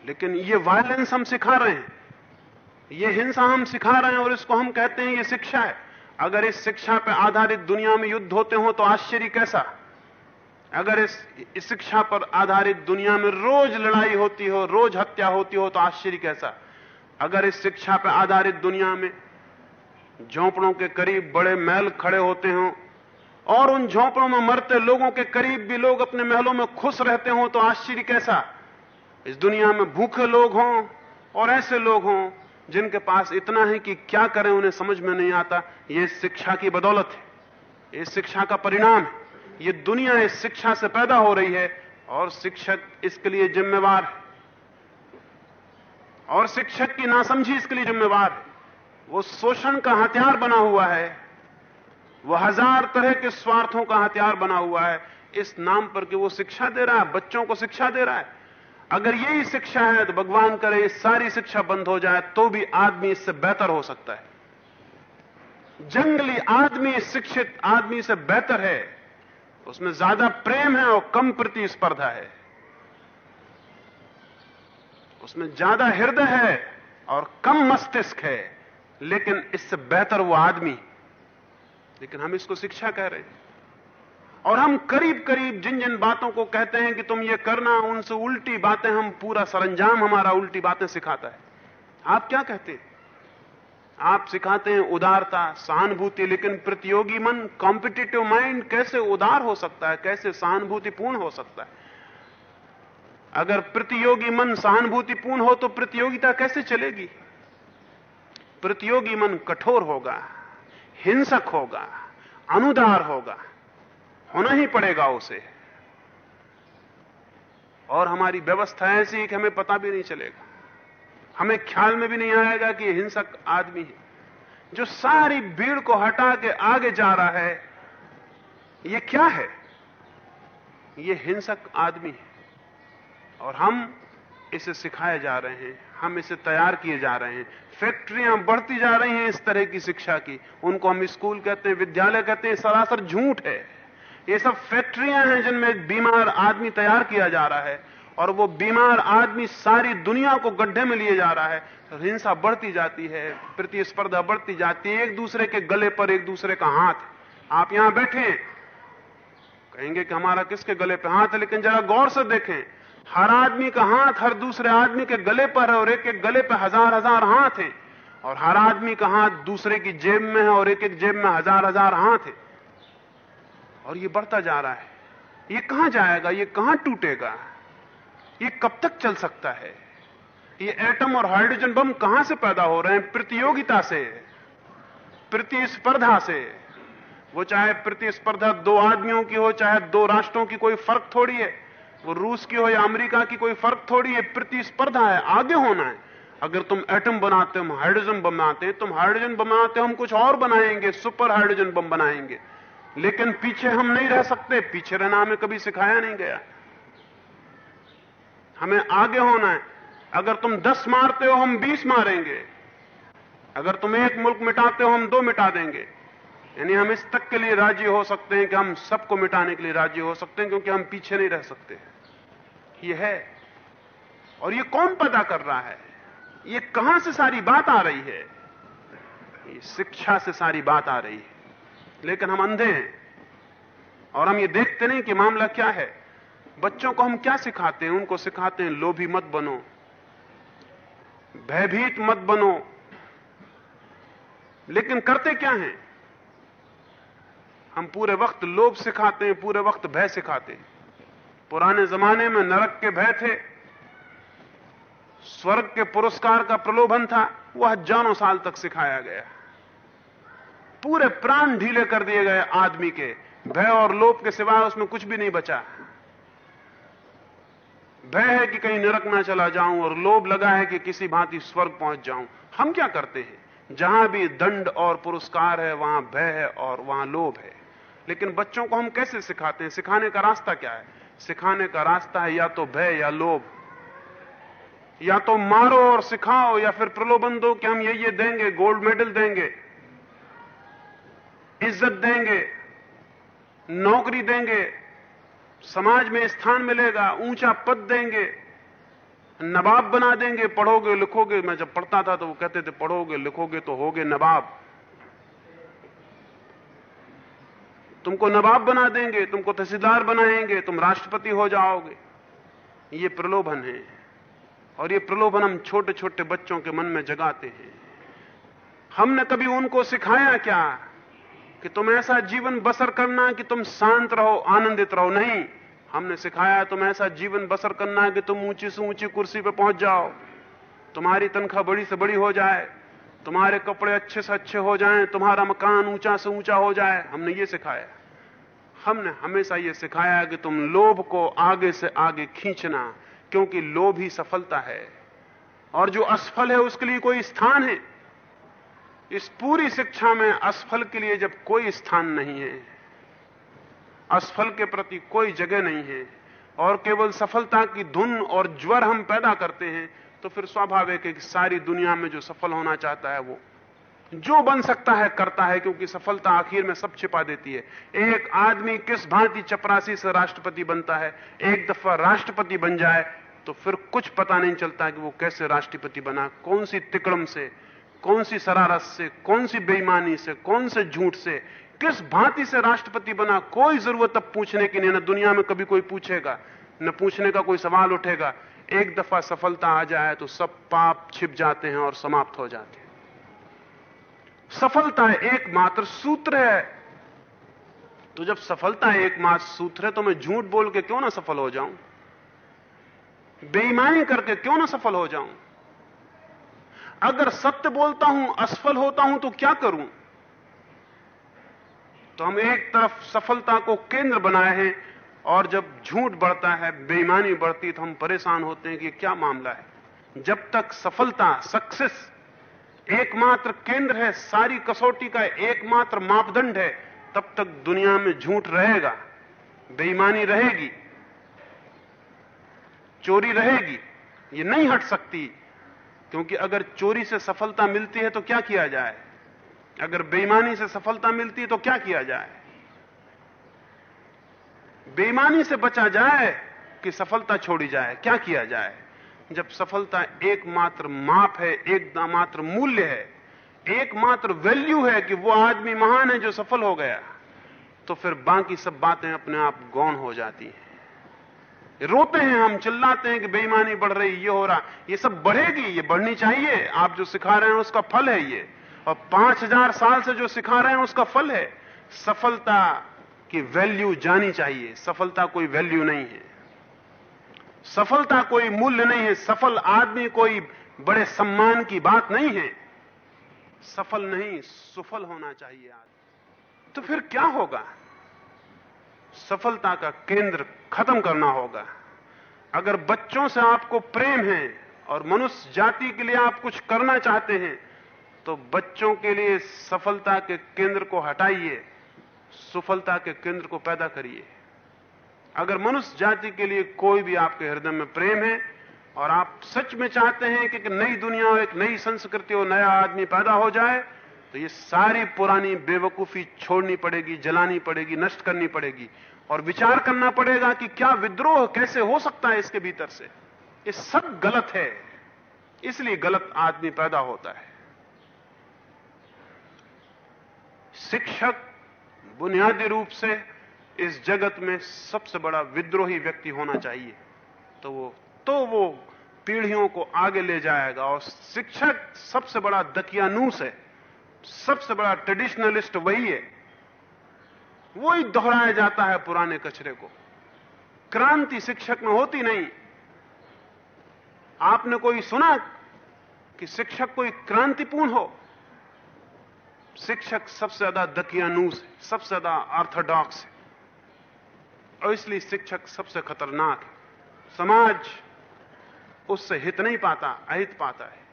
लेकिन ये वायलेंस हम सिखा रहे हैं, ये हिंसा हम सिखा रहे हैं, और इसको हम कहते हैं ये शिक्षा है। अगर इस शिक्षा पर आधारित दुनिया में युद्ध होते हो तो आश्चर्य कैसा? अगर इस शिक्षा पर आधारित दुनिया में रोज लड़ाई होती हो, रोज हत्या होती हो, तो आश्चर्य कैसा? अगर इस शिक्षा पर आधारित दुनिया में झोंपड़ों के करीब बड़े महल खड़े होते हों और उन झोंपड़ों में मरते लोगों के करीब भी लोग अपने महलों में खुश रहते हों, तो आश्चर्य कैसा। इस दुनिया में भूखे लोग हों और ऐसे लोग हों जिनके पास इतना है कि क्या करें उन्हें समझ में नहीं आता। यह शिक्षा की बदौलत है, इस शिक्षा का परिणाम है। ये दुनिया इस शिक्षा से पैदा हो रही है और शिक्षक इसके लिए जिम्मेवार है, और शिक्षक की नासमझी इसके लिए जिम्मेवार है। वो शोषण का हथियार बना हुआ है, वो हजार तरह के स्वार्थों का हथियार बना हुआ है, इस नाम पर कि वो शिक्षा दे रहा है, बच्चों को शिक्षा दे रहा है। अगर यही शिक्षा है तो भगवान करे ये सारी शिक्षा बंद हो जाए तो भी आदमी इससे बेहतर हो सकता है। जंगली आदमी शिक्षित आदमी से बेहतर है, उसमें ज्यादा प्रेम है और कम प्रतिस्पर्धा है, उसमें ज्यादा हृदय है और कम मस्तिष्क है, लेकिन इससे बेहतर वो आदमी। लेकिन हम इसको शिक्षा कह रहे हैं, और हम करीब करीब जिन जिन बातों को कहते हैं कि तुम ये करना, उनसे उल्टी बातें, हम पूरा सरंजाम हमारा उल्टी बातें सिखाता है। आप क्या कहते हैं? आप सिखाते हैं उदारता, सहानुभूति, लेकिन प्रतियोगी मन, कॉम्पिटिटिव माइंड कैसे उदार हो सकता है, कैसे सहानुभूतिपूर्ण हो सकता है? अगर प्रतियोगी मन सहानुभूतिपूर्ण हो तो प्रतियोगिता कैसे चलेगी? प्रतियोगी मन कठोर होगा, हिंसक होगा, अनुदार होगा, होना ही पड़ेगा उसे। और हमारी व्यवस्था ऐसी है कि हमें पता भी नहीं चलेगा, हमें ख्याल में भी नहीं आएगा कि यह हिंसक आदमी है जो सारी भीड़ को हटा के आगे जा रहा है। ये क्या है? ये हिंसक आदमी है, और हम इसे सिखाए जा रहे हैं, हम इसे तैयार किए जा रहे हैं। फैक्ट्रियां बढ़ती जा रही हैं इस तरह की शिक्षा की, उनको हम स्कूल कहते हैं, विद्यालय कहते हैं, सरासर झूठ है। ये सब फैक्ट्रियां हैं जिनमें बीमार आदमी तैयार किया जा रहा है, और वो बीमार आदमी सारी दुनिया को गड्ढे में लिए जा रहा है। तो हिंसा बढ़ती जाती है, प्रतिस्पर्धा बढ़ती जाती है, एक दूसरे के गले पर एक दूसरे का हाथ है। आप यहां बैठे कहेंगे कि हमारा किसके गले पे हाथ है, लेकिन जरा गौर से देखें, हर आदमी का हाथ हर दूसरे आदमी के गले पर है, और एक एक गले पे हजार हजार हाथ हैं, और हर आदमी का हाथ दूसरे की जेब में है, और एक एक जेब में हजार हजार हाथ है, और ये बढ़ता जा रहा है। ये कहां जाएगा? ये कहां टूटेगा? ये कब तक चल सकता है? ये एटम और हाइड्रोजन बम कहां से पैदा हो रहे हैं? प्रतियोगिता से, प्रतिस्पर्धा से। वो चाहे प्रतिस्पर्धा दो आदमियों की हो, चाहे दो राष्ट्रों की, कोई फर्क थोड़ी है। वो रूस की हो या अमेरिका की, कोई फर्क थोड़ी है। प्रतिस्पर्धा है, आगे होना है। अगर तुम एटम बनाते हो, हम हाइड्रोजन बम बनाते हैं, तुम हाइड्रोजन बम बनाते हो, हम कुछ और बनाएंगे, सुपर हाइड्रोजन बम बनाएंगे। लेकिन पीछे हम नहीं रह सकते, पीछे रहना हमें कभी सिखाया नहीं गया। हमें आगे होना है। अगर तुम 10 मारते हो, हम 20 मारेंगे। अगर तुम एक मुल्क मिटाते हो, हम 2 मिटा देंगे। यानी हम इस तक के लिए राजी हो सकते हैं कि हम सबको मिटाने के लिए राजी हो सकते हैं, क्योंकि हम पीछे नहीं रह सकते। ये है। और ये कौन पैदा कर रहा है? ये कहां से सारी बात आ रही है? ये शिक्षा से सारी बात आ रही है। लेकिन हम अंधे हैं, और हम ये देखते नहीं कि मामला क्या है। बच्चों को हम क्या सिखाते हैं? उनको सिखाते हैं लोभी मत बनो, भयभीत मत बनो। लेकिन करते क्या हैं? हम पूरे वक्त लोभ सिखाते हैं, पूरे वक्त भय सिखाते हैं। पुराने जमाने में नरक के भय थे, स्वर्ग के पुरस्कार का प्रलोभन था, वह हजारों साल तक सिखाया गया। पूरे प्राण ढीले कर दिए गए आदमी के, भय और लोभ के सिवाय उसमें कुछ भी नहीं बचा। भय है कि कहीं नरक ना चला जाऊं, और लोभ लगा है कि किसी भांति स्वर्ग पहुंच जाऊं। हम क्या करते हैं? जहां भी दंड और पुरस्कार है, वहां भय है और वहां लोभ है। लेकिन बच्चों को हम कैसे सिखाते हैं? सिखाने का रास्ता क्या है? सिखाने का रास्ता है या तो भय या लोभ। या तो मारो और सिखाओ, या फिर प्रलोभन दो कि हम ये देंगे, गोल्ड मेडल देंगे, इज्जत देंगे, नौकरी देंगे, समाज में स्थान मिलेगा, ऊंचा पद देंगे, नवाब बना देंगे, पढ़ोगे लिखोगे। मैं जब पढ़ता था तो वो कहते थे पढ़ोगे लिखोगे तो होगे नवाब। तुमको नवाब बना देंगे, तुमको तहसीलदार बनाएंगे, तुम राष्ट्रपति हो जाओगे। ये प्रलोभन है। और ये प्रलोभन हम छोटे छोटे बच्चों के मन में जगाते हैं। हमने कभी उनको सिखाया क्या कि तुम ऐसा जीवन बसर करना कि तुम शांत रहो, आनंदित रहो? नहीं, हमने सिखाया तुम ऐसा जीवन बसर करना है कि तुम ऊंची से ऊंची कुर्सी पे पहुंच जाओ, तुम्हारी तनख्वाह बड़ी से बड़ी हो जाए, तुम्हारे कपड़े अच्छे से अच्छे हो जाएं, तुम्हारा मकान ऊंचा से ऊंचा हो जाए। हमने ये सिखाया। हमने हमेशा ये सिखाया कि तुम लोभ को आगे से आगे खींचना, क्योंकि लोभ ही सफलता है, और जो असफल है उसके लिए कोई स्थान है? इस पूरी शिक्षा में असफल के लिए जब कोई स्थान नहीं है, असफल के प्रति कोई जगह नहीं है, और केवल सफलता की धुन और ज्वर हम पैदा करते हैं, तो फिर स्वाभाविक है कि सारी दुनिया में जो सफल होना चाहता है वो जो बन सकता है करता है, क्योंकि सफलता आखिर में सब छिपा देती है। एक आदमी किस भांति चपरासी से राष्ट्रपति बनता है, एक दफा राष्ट्रपति बन जाए तो फिर कुछ पता नहीं चलता कि वो कैसे राष्ट्रपति बना, कौन सी तिकड़म से, कौन सी शरारत से, कौन सी बेईमानी से, कौन से झूठ से, किस भांति से राष्ट्रपति बना। कोई जरूरत अब पूछने की नहीं, न दुनिया में कभी कोई पूछेगा, न पूछने का कोई सवाल उठेगा। एक दफा सफलता आ जाए तो सब पाप छिप जाते हैं और समाप्त हो जाते हैं। सफलता एकमात्र सूत्र है। तो जब सफलता एकमात्र सूत्र है तो मैं झूठ बोल के क्यों ना सफल हो जाऊं, बेईमानी करके क्यों ना सफल हो जाऊं? अगर सत्य बोलता हूं असफल होता हूं तो क्या करूं? तो हम एक तरफ सफलता को केंद्र बनाए हैं, और जब झूठ बढ़ता है, बेईमानी बढ़ती, तो हम परेशान होते हैं कि क्या मामला है। जब तक सफलता, सक्सेस एकमात्र केंद्र है, सारी कसौटी का एकमात्र मापदंड है, तब तक दुनिया में झूठ रहेगा, बेईमानी रहेगी, चोरी रहेगी। ये नहीं हट सकती, क्योंकि अगर चोरी से सफलता मिलती है तो क्या किया जाए, अगर बेईमानी से सफलता मिलती है तो क्या किया जाए? बेईमानी से बचा जाए कि सफलता छोड़ी जाए, क्या किया जाए? जब सफलता एकमात्र माप है, एकमात्र मूल्य है, एकमात्र वैल्यू है कि वो आदमी महान है जो सफल हो गया, तो फिर बाकी सब बातें अपने आप गौण हो जाती हैं। रोते हैं हम, चिल्लाते हैं कि बेईमानी बढ़ रही, ये हो रहा, ये सब बढ़ेगी, ये बढ़नी चाहिए, आप जो सिखा रहे हैं उसका फल है ये, और 5000 साल से जो सिखा रहे हैं उसका फल है। सफलता की वैल्यू जानी चाहिए। सफलता कोई वैल्यू नहीं है, सफलता कोई मूल्य नहीं है, सफल आदमी कोई बड़े सम्मान की बात नहीं है। सफल नहीं, सुफल होना चाहिए आदमी। तो फिर क्या होगा? सफलता का केंद्र खत्म करना होगा। अगर बच्चों से आपको प्रेम है और मनुष्य जाति के लिए आप कुछ करना चाहते हैं, तो बच्चों के लिए सफलता के केंद्र को हटाइए, सुफलता के केंद्र को पैदा करिए। अगर मनुष्य जाति के लिए कोई भी आपके हृदय में प्रेम है और आप सच में चाहते हैं कि एक नई दुनिया हो, एक नई संस्कृति हो, नया आदमी पैदा हो जाए, तो ये सारी पुरानी बेवकूफी छोड़नी पड़ेगी, जलानी पड़ेगी, नष्ट करनी पड़ेगी, और विचार करना पड़ेगा कि क्या विद्रोह कैसे हो सकता है इसके भीतर से। ये सब गलत है, इसलिए गलत आदमी पैदा होता है। शिक्षक बुनियादी रूप से इस जगत में सबसे बड़ा विद्रोही व्यक्ति होना चाहिए, तो वो पीढ़ियों को आगे ले जाएगा। और शिक्षक सबसे बड़ा दकियानूस है, सबसे बड़ा ट्रेडिशनलिस्ट वही है, वही दोहराया जाता है पुराने कचरे को। क्रांति शिक्षक में होती नहीं। आपने कोई सुना कि शिक्षक कोई क्रांतिपूर्ण हो? शिक्षक सबसे ज्यादा दकियानूस है, सबसे ज्यादा ऑर्थोडॉक्स है, और इसलिए शिक्षक सबसे खतरनाक है। समाज उससे हित नहीं पाता, अहित पाता है।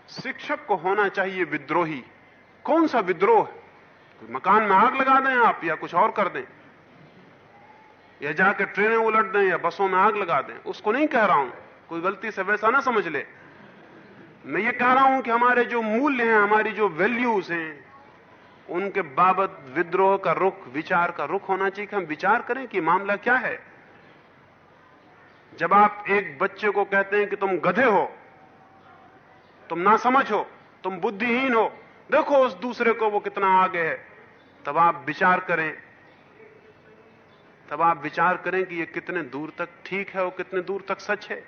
शिक्षक को होना चाहिए विद्रोही। कौन सा विद्रोह? मकान में आग लगा दें आप, या कुछ और कर दें, या जाकर ट्रेनें उलट दें, या बसों में आग लगा दें, उसको नहीं कह रहा हूं, कोई गलती से वैसा ना समझ ले। मैं ये कह रहा हूं कि हमारे जो मूल्य हैं, हमारी जो वैल्यूज हैं, उनके बाबत विद्रोह का रुख, विचार का रुख होना चाहिए कि हम विचार करें कि मामला क्या है। जब आप एक बच्चे को कहते हैं कि तुम गधे हो, तुम नासमझ हो, तुम बुद्धिहीन हो, देखो उस दूसरे को वो कितना आगे है, तब आप विचार करें कि ये कितने दूर तक ठीक है और कितने दूर तक सच है।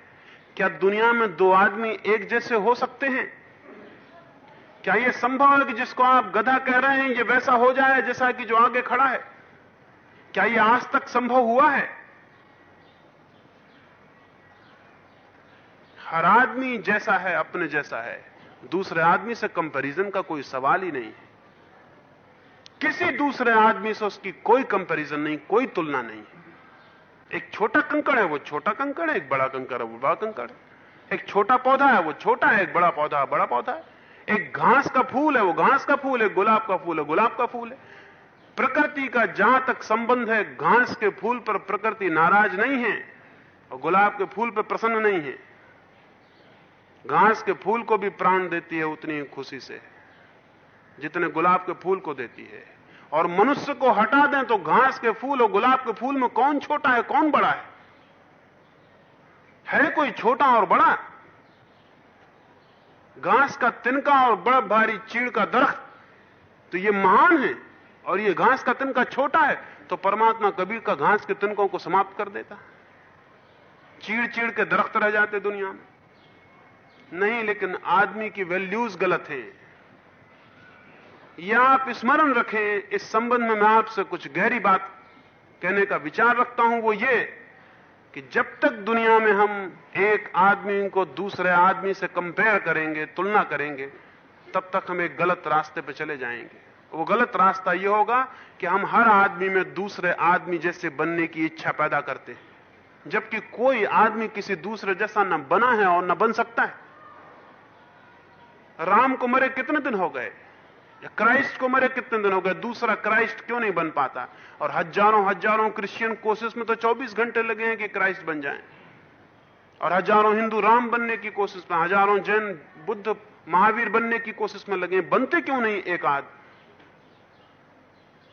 क्या दुनिया में दो आदमी एक जैसे हो सकते हैं? क्या यह संभव है कि जिसको आप गधा कह रहे हैं यह वैसा हो जाए जैसा कि जो आगे खड़ा है? क्या यह आज तक संभव हुआ है? हर आदमी जैसा है, अपने जैसा है, दूसरे आदमी से कंपैरिजन का कोई सवाल ही नहीं है। किसी दूसरे आदमी से उसकी कोई कंपैरिजन नहीं, कोई तुलना नहीं है। एक छोटा कंकड़ है वो छोटा कंकड़ है, एक बड़ा कंकड़ है वो बड़ा कंकड़ है। एक छोटा पौधा है वो छोटा है, एक बड़ा पौधा है बड़ा पौधा है। एक घास का फूल है वो घास का फूल है, गुलाब का फूल है गुलाब का फूल है। प्रकृति का जहां तक संबंध है, घास के फूल पर प्रकृति नाराज नहीं है और गुलाब के फूल पर प्रसन्न नहीं है। घास के फूल को भी प्राण देती है उतनी ही खुशी से जितने गुलाब के फूल को देती है। और मनुष्य को हटा दें तो घास के फूल और गुलाब के फूल में कौन छोटा है कौन बड़ा है कोई छोटा और बड़ा? घास का तिनका और बड़ा भारी चीड़ का दरख्त तो ये महान है और ये घास का तिनका छोटा है। तो परमात्मा कभी का घास के तिनकों को समाप्त कर देता, चीड़ चीड़ के दरख्त रह जाते दुनिया में? नहीं, लेकिन आदमी की वैल्यूज गलत हैं। यह आप स्मरण रखें। इस संबंध में मैं आपसे कुछ गहरी बात कहने का विचार रखता हूं, वो ये कि जब तक दुनिया में हम एक आदमी को दूसरे आदमी से कंपेयर करेंगे, तुलना करेंगे, तब तक हम एक गलत रास्ते पर चले जाएंगे। वो गलत रास्ता यह होगा कि हम हर आदमी में दूसरे आदमी जैसे बनने की इच्छा पैदा करते हैं, जबकि कोई आदमी किसी दूसरे जैसा न बना है और न बन सकता है। राम को मरे कितने दिन हो गए, या क्राइस्ट को मरे कितने दिन हो गए, दूसरा क्राइस्ट क्यों नहीं बन पाता? और हजारों हजारों क्रिश्चियन कोशिश में तो 24 घंटे लगे हैं कि क्राइस्ट बन जाएं, और हजारों हिंदू राम बनने की कोशिश में, हजारों जैन बुद्ध महावीर बनने की कोशिश में लगे। बनते क्यों नहीं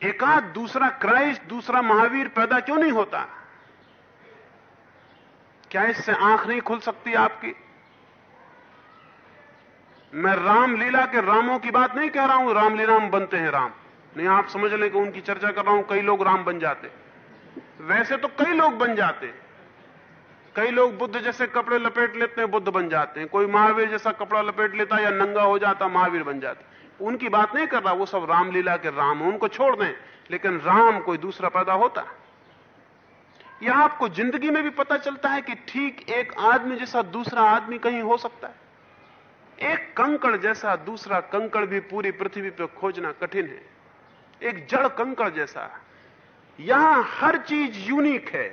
एकाध दूसरा क्राइस्ट, दूसरा महावीर पैदा क्यों नहीं होता? क्या इससे आंख नहीं खुल सकती आपकी? मैं रामलीला के रामों की बात नहीं कह रहा हूं, रामलीला में बनते हैं राम नहीं, आप समझ लें कि उनकी चर्चा कर रहा हूं। कई लोग राम बन जाते, वैसे तो कई लोग बन जाते। कई लोग बुद्ध जैसे कपड़े लपेट लेते हैं, बुद्ध बन जाते हैं। कोई महावीर जैसा कपड़ा लपेट लेता या नंगा हो जाता, महावीर बन जाता। उनकी बात नहीं कर रहा, वो सब रामलीला के राम, उनको छोड़ दें। लेकिन राम कोई दूसरा पैदा होता। यह आपको जिंदगी में भी पता चलता है कि ठीक एक आदमी जैसा दूसरा आदमी कहीं हो सकता है। एक कंकड़ जैसा दूसरा कंकड़ भी पूरी पृथ्वी पर खोजना कठिन है। एक जड़ कंकड़ जैसा। यहां हर चीज यूनिक है,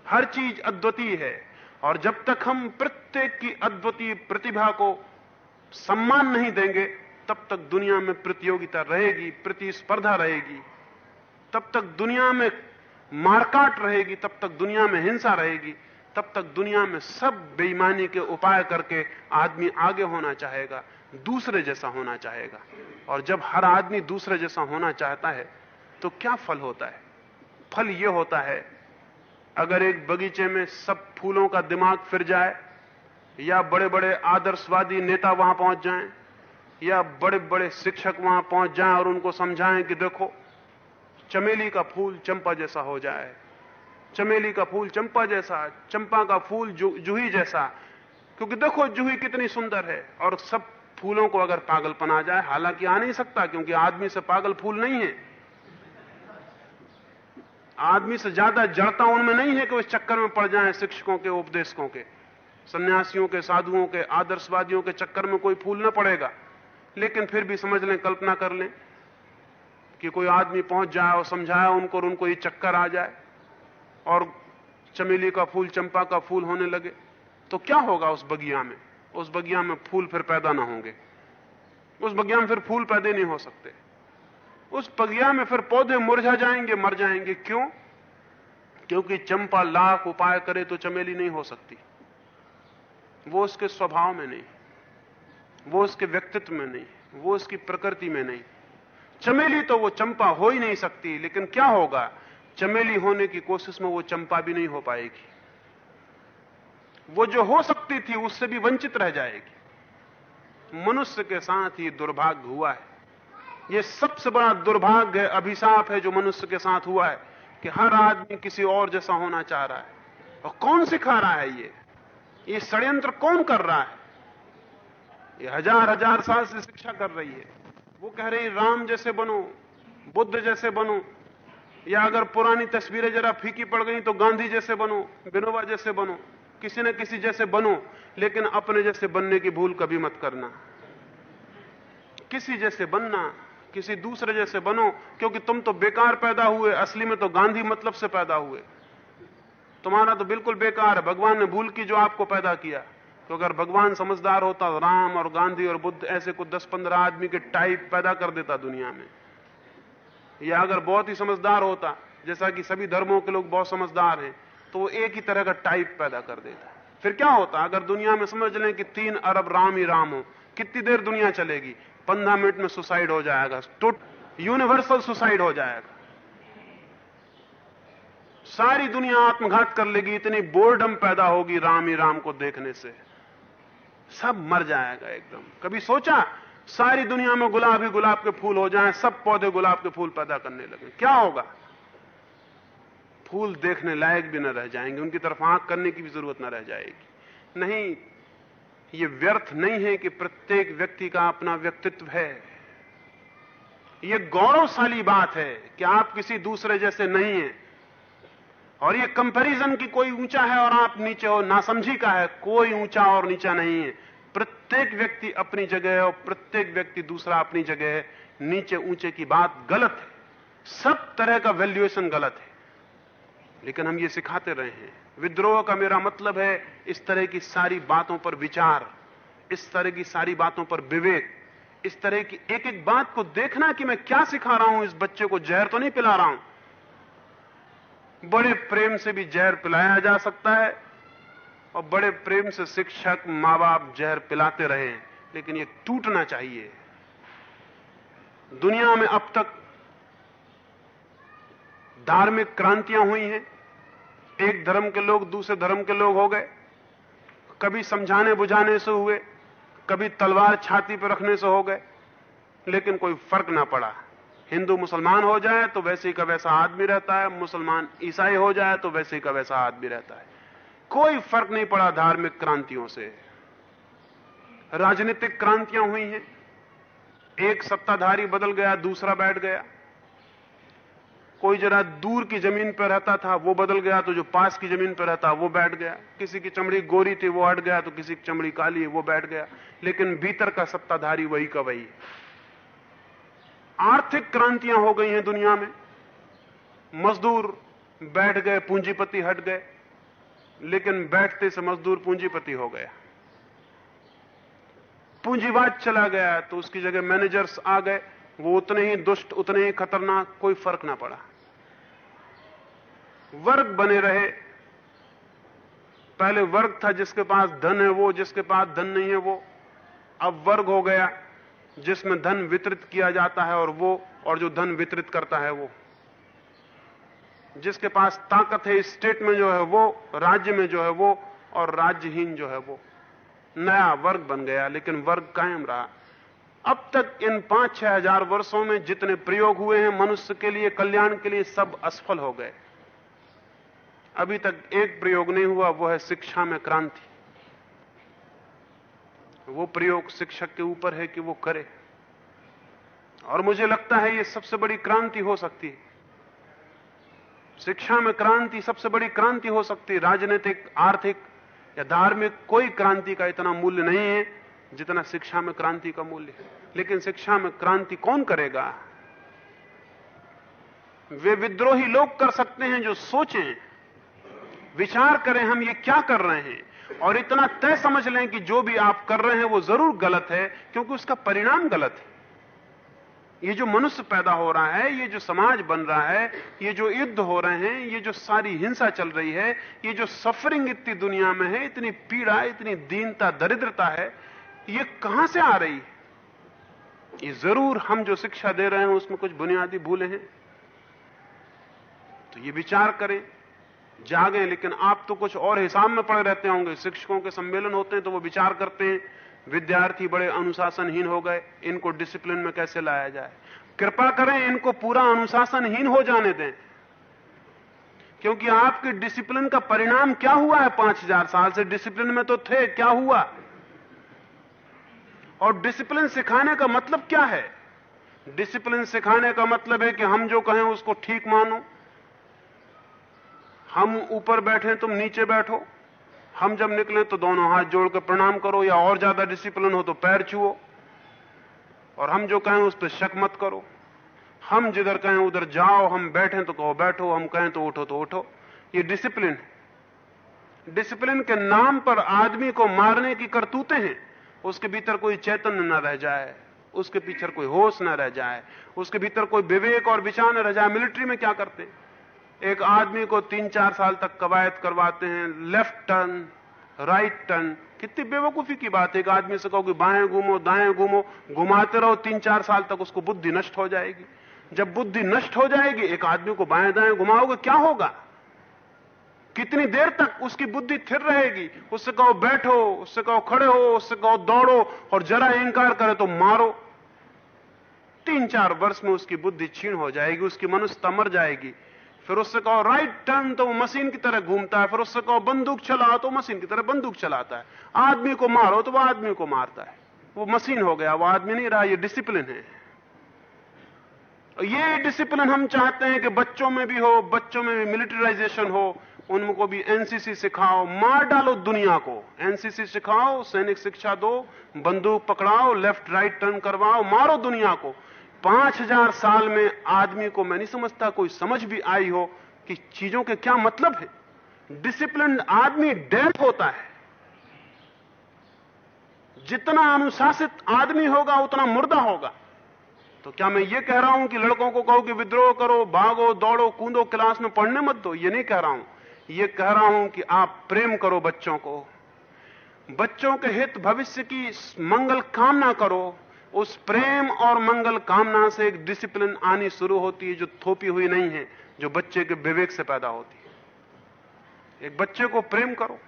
हर चीज अद्वितीय है। और जब तक हम प्रत्येक की अद्वितीय प्रतिभा को सम्मान नहीं देंगे, तब तक दुनिया में प्रतियोगिता रहेगी, प्रतिस्पर्धा रहेगी, तब तक दुनिया में मारकाट रहेगी, तब तक दुनिया में हिंसा रहेगी, तब तक दुनिया में सब बेईमानी के उपाय करके आदमी आगे होना चाहेगा, दूसरे जैसा होना चाहेगा। और जब हर आदमी दूसरे जैसा होना चाहता है तो क्या फल होता है? फल यह होता है, अगर एक बगीचे में सब फूलों का दिमाग फिर जाए, या बड़े बड़े आदर्शवादी नेता वहां पहुंच जाएं, या बड़े बड़े शिक्षक वहां पहुंच जाएं और उनको समझाएं कि देखो चमेली का फूल चंपा जैसा हो जाए, चमेली का फूल चंपा जैसा, चंपा का फूल जूही जैसा, क्योंकि देखो जूही कितनी सुंदर है। और सब फूलों को अगर पागलपन आ जाए, हालांकि आ नहीं सकता क्योंकि आदमी से पागल फूल नहीं है, आदमी से ज्यादा जड़ता उनमें नहीं है कि वो इस चक्कर में पड़ जाएं शिक्षकों के, उपदेशकों के, सन्यासियों के, साधुओं के, आदर्शवादियों के चक्कर में कोई फूल ना पड़ेगा। लेकिन फिर भी समझ लें, कल्पना कर लें कि कोई आदमी पहुंच जाए और समझाया उनको, और उनको ये चक्कर आ जाए और चमेली का फूल चंपा का फूल होने लगे, तो क्या होगा उस बगिया में? उस बगिया में फूल फिर पैदा ना होंगे, उस बगिया में फिर फूल पैदा नहीं हो सकते, उस बगिया में फिर पौधे मुरझा जाएंगे, मर जाएंगे। क्यों? क्योंकि चंपा लाख उपाय करे तो चमेली नहीं हो सकती। वो उसके स्वभाव में नहीं, वो उसके व्यक्तित्व में नहीं, वो उसकी प्रकृति में नहीं। चमेली तो वो चंपा हो ही नहीं सकती। लेकिन क्या होगा? चमेली होने की कोशिश में वो चंपा भी नहीं हो पाएगी, वो जो हो सकती थी उससे भी वंचित रह जाएगी। मनुष्य के साथ ही दुर्भाग्य हुआ है। ये सबसे बड़ा दुर्भाग्य, अभिशाप है जो मनुष्य के साथ हुआ है कि हर आदमी किसी और जैसा होना चाह रहा है। और कौन सिखा रहा है? ये ये षड्यंत्र कौन कर रहा है? ये हजार हजार साल से शिक्षा कर रही है। वो कह रही राम जैसे बनो, बुद्ध जैसे बनो, या अगर पुरानी तस्वीरें जरा फीकी पड़ गई तो गांधी जैसे बनो, विनोबा जैसे बनो, किसी न किसी जैसे बनो, लेकिन अपने जैसे बनने की भूल कभी मत करना। किसी जैसे बनना, किसी दूसरे जैसे बनो, क्योंकि तुम तो बेकार पैदा हुए। असली में तो गांधी मतलब से पैदा हुए। तुम्हारा तो बिल्कुल बेकार है। भगवान ने भूल की जो आपको पैदा किया। तो अगर भगवान समझदार होता तो राम और गांधी और बुद्ध ऐसे कुछ 10-15 आदमी के टाइप पैदा कर देता दुनिया में। या अगर बहुत ही समझदार होता, जैसा कि सभी धर्मों के लोग बहुत समझदार हैं, तो वो एक ही तरह का टाइप पैदा कर देता। फिर क्या होता? अगर दुनिया में समझ लें कि 3 अरब राम ही राम हो, कितनी देर दुनिया चलेगी? 15 मिनट में सुसाइड हो जाएगा, यूनिवर्सल सुसाइड हो जाएगा। सारी दुनिया आत्मघात कर लेगी, इतनी बोर्डम पैदा होगी राम ही राम को देखने से। सब मर जाएगा एकदम। कभी सोचा सारी दुनिया में गुलाब ही गुलाब के फूल हो जाएं, सब पौधे गुलाब के फूल पैदा करने लगे, क्या होगा? फूल देखने लायक भी न रह जाएंगे, उनकी तरफ आंख करने की भी जरूरत न रह जाएगी। नहीं, ये व्यर्थ नहीं है कि प्रत्येक व्यक्ति का अपना व्यक्तित्व है। ये गौरवशाली बात है कि आप किसी दूसरे जैसे नहीं हैं। और ये कंपैरिजन की कोई ऊंचा है और आप नीचे हो, नासमझी का है। कोई ऊंचा और नीचा नहीं है। प्रत्येक व्यक्ति अपनी जगह है और प्रत्येक व्यक्ति दूसरा अपनी जगह है। नीचे ऊंचे की बात गलत है, सब तरह का वैल्यूएशन गलत है, लेकिन हम ये सिखाते रहे हैं। विद्रोह का मेरा मतलब है इस तरह की सारी बातों पर विचार, इस तरह की सारी बातों पर विवेक, इस तरह की एक एक बात को देखना कि मैं क्या सिखा रहा हूं। इस बच्चे को जहर तो नहीं पिला रहा हूं। बड़े प्रेम से भी जहर पिलाया जा सकता है और बड़े प्रेम से शिक्षक मां बाप जहर पिलाते रहे, लेकिन ये टूटना चाहिए। दुनिया में अब तक धार्मिक क्रांतियां हुई हैं। एक धर्म के लोग दूसरे धर्म के लोग हो गए, कभी समझाने बुझाने से हुए, कभी तलवार छाती पर रखने से हो गए, लेकिन कोई फर्क ना पड़ा। हिंदू मुसलमान हो जाए तो वैसे ही का वैसा आदमी रहता है, मुसलमान ईसाई हो जाए तो वैसे ही का वैसा आदमी रहता है। कोई फर्क नहीं पड़ा धार्मिक क्रांतियों से। राजनीतिक क्रांतियां हुई हैं, एक सत्ताधारी बदल गया, दूसरा बैठ गया। कोई जरा दूर की जमीन पर रहता था वो बदल गया, तो जो पास की जमीन पर रहता वो बैठ गया। किसी की चमड़ी गोरी थी वो हट गया, तो किसी की चमड़ी काली है वो बैठ गया, लेकिन भीतर का सत्ताधारी वही का वही। आर्थिक क्रांतियां हो गई हैं दुनिया में। मजदूर बैठ गए, पूंजीपति हट गए, लेकिन बैठते से मजदूर पूंजीपति हो गया। पूंजीवाद चला गया तो उसकी जगह मैनेजर्स आ गए, वो उतने ही दुष्ट, उतने ही खतरनाक, कोई फर्क ना पड़ा। वर्ग बने रहे। पहले वर्ग था जिसके पास धन है वो, जिसके पास धन नहीं है वो। अब वर्ग हो गया जिसमें धन वितरित किया जाता है और जो धन वितरित करता है वो। जिसके पास ताकत है स्टेट में जो है वो, राज्य में जो है वो, और राज्यहीन जो है वो। नया वर्ग बन गया, लेकिन वर्ग कायम रहा। अब तक इन 5-6 हजार वर्षों में जितने प्रयोग हुए हैं मनुष्य के लिए, कल्याण के लिए, सब असफल हो गए। अभी तक एक प्रयोग नहीं हुआ, वो है शिक्षा में क्रांति। वो प्रयोग शिक्षक के ऊपर है कि वो करे, और मुझे लगता है ये सबसे बड़ी क्रांति हो सकती है। शिक्षा में क्रांति सबसे बड़ी क्रांति हो सकती है। राजनीतिक, आर्थिक या धार्मिक कोई क्रांति का इतना मूल्य नहीं है जितना शिक्षा में क्रांति का मूल्य है। लेकिन शिक्षा में क्रांति कौन करेगा? वे विद्रोही लोग कर सकते हैं जो सोचें, विचार करें हम ये क्या कर रहे हैं, और इतना तय समझ लें कि जो भी आप कर रहे हैं वो जरूर गलत है, क्योंकि उसका परिणाम गलत है। ये जो मनुष्य पैदा हो रहा है, ये जो समाज बन रहा है, ये जो युद्ध हो रहे हैं, ये जो सारी हिंसा चल रही है, ये जो सफरिंग इतनी दुनिया में है, इतनी पीड़ा, इतनी दीनता, दरिद्रता है, ये कहां से आ रही है? ये जरूर हम जो शिक्षा दे रहे हैं उसमें कुछ बुनियादी भूलें हैं। तो ये विचार करें, जागें। लेकिन आप तो कुछ और हिसाब में पड़े रहते होंगे। शिक्षकों के सम्मेलन होते हैं तो वो विचार करते हैं विद्यार्थी बड़े अनुशासनहीन हो गए, इनको डिसिप्लिन में कैसे लाया जाए। कृपा करें इनको पूरा अनुशासनहीन हो जाने दें, क्योंकि आपके डिसिप्लिन का परिणाम क्या हुआ है? 5000 साल से डिसिप्लिन में तो थे, क्या हुआ? और डिसिप्लिन सिखाने का मतलब क्या है? डिसिप्लिन सिखाने का मतलब है कि हम जो कहें उसको ठीक मानो, हम ऊपर बैठे तुम नीचे बैठो, हम जब निकले तो दोनों हाथ जोड़कर प्रणाम करो, या और ज्यादा डिसिप्लिन हो तो पैर छुओ, और हम जो कहें उस पर शक मत करो, हम जिधर कहें उधर जाओ, हम बैठें तो कहो बैठो, हम कहें तो उठो। ये डिसिप्लिन है। डिसिप्लिन के नाम पर आदमी को मारने की करतूतें हैं। उसके भीतर कोई चैतन्य न रह जाए, उसके पीछे कोई होश न रह जाए, उसके भीतर कोई विवेक और विचार न रह जाए। मिलिट्री में क्या करते हैं? एक आदमी को 3-4 साल तक कवायद करवाते हैं, लेफ्ट टर्न, राइट टर्न। कितनी बेवकूफी की बात है। एक आदमी से कहो कि बाएं घूमो, दाएं घूमो, घुमाते रहो 3-4 साल तक, उसको बुद्धि नष्ट हो जाएगी। जब बुद्धि नष्ट हो जाएगी, एक आदमी को बाएं दाएं घुमाओगे, क्या होगा? कितनी देर तक उसकी बुद्धि स्थिर रहेगी? उससे कहो बैठो, उससे कहो खड़े हो, उससे कहो दौड़ो, और जरा इंकार करे तो मारो। 3-4 वर्ष में उसकी बुद्धि क्षीण हो जाएगी, उसकी मनुष्यता मर जाएगी। फिर उससे कहो राइट टर्न तो वो मशीन की तरह घूमता है, फिर उससे कहो बंदूक चलाओ तो मशीन की तरह बंदूक चलाता है, आदमी को मारो तो वो आदमी को मारता है। वो मशीन हो गया, वो आदमी नहीं रहा। ये डिसिप्लिन है। ये डिसिप्लिन हम चाहते हैं कि बच्चों में भी हो, बच्चों में भी मिलिटराइजेशन हो, उनको भी एनसीसी सिखाओ, मार डालो दुनिया को। एनसीसी सिखाओ, सैनिक शिक्षा दो, बंदूक पकड़ाओ, लेफ्ट राइट टर्न करवाओ, मारो दुनिया को। 5000 साल में आदमी को मैं नहीं समझता कोई समझ भी आई हो कि चीजों के क्या मतलब है। डिसिप्लिन आदमी डेड होता है। जितना अनुशासित आदमी होगा उतना मुर्दा होगा। तो क्या मैं ये कह रहा हूं कि लड़कों को कहो कि विद्रोह करो, भागो, दौड़ो, कूदो, क्लास में पढ़ने मत दो? ये नहीं कह रहा हूं। ये कह रहा हूं कि आप प्रेम करो बच्चों को, बच्चों के हित भविष्य की मंगल कामना करो। उस प्रेम और मंगल कामना से एक डिसिप्लिन आनी शुरू होती है जो थोपी हुई नहीं है, जो बच्चे के विवेक से पैदा होती है। एक बच्चे को प्रेम करो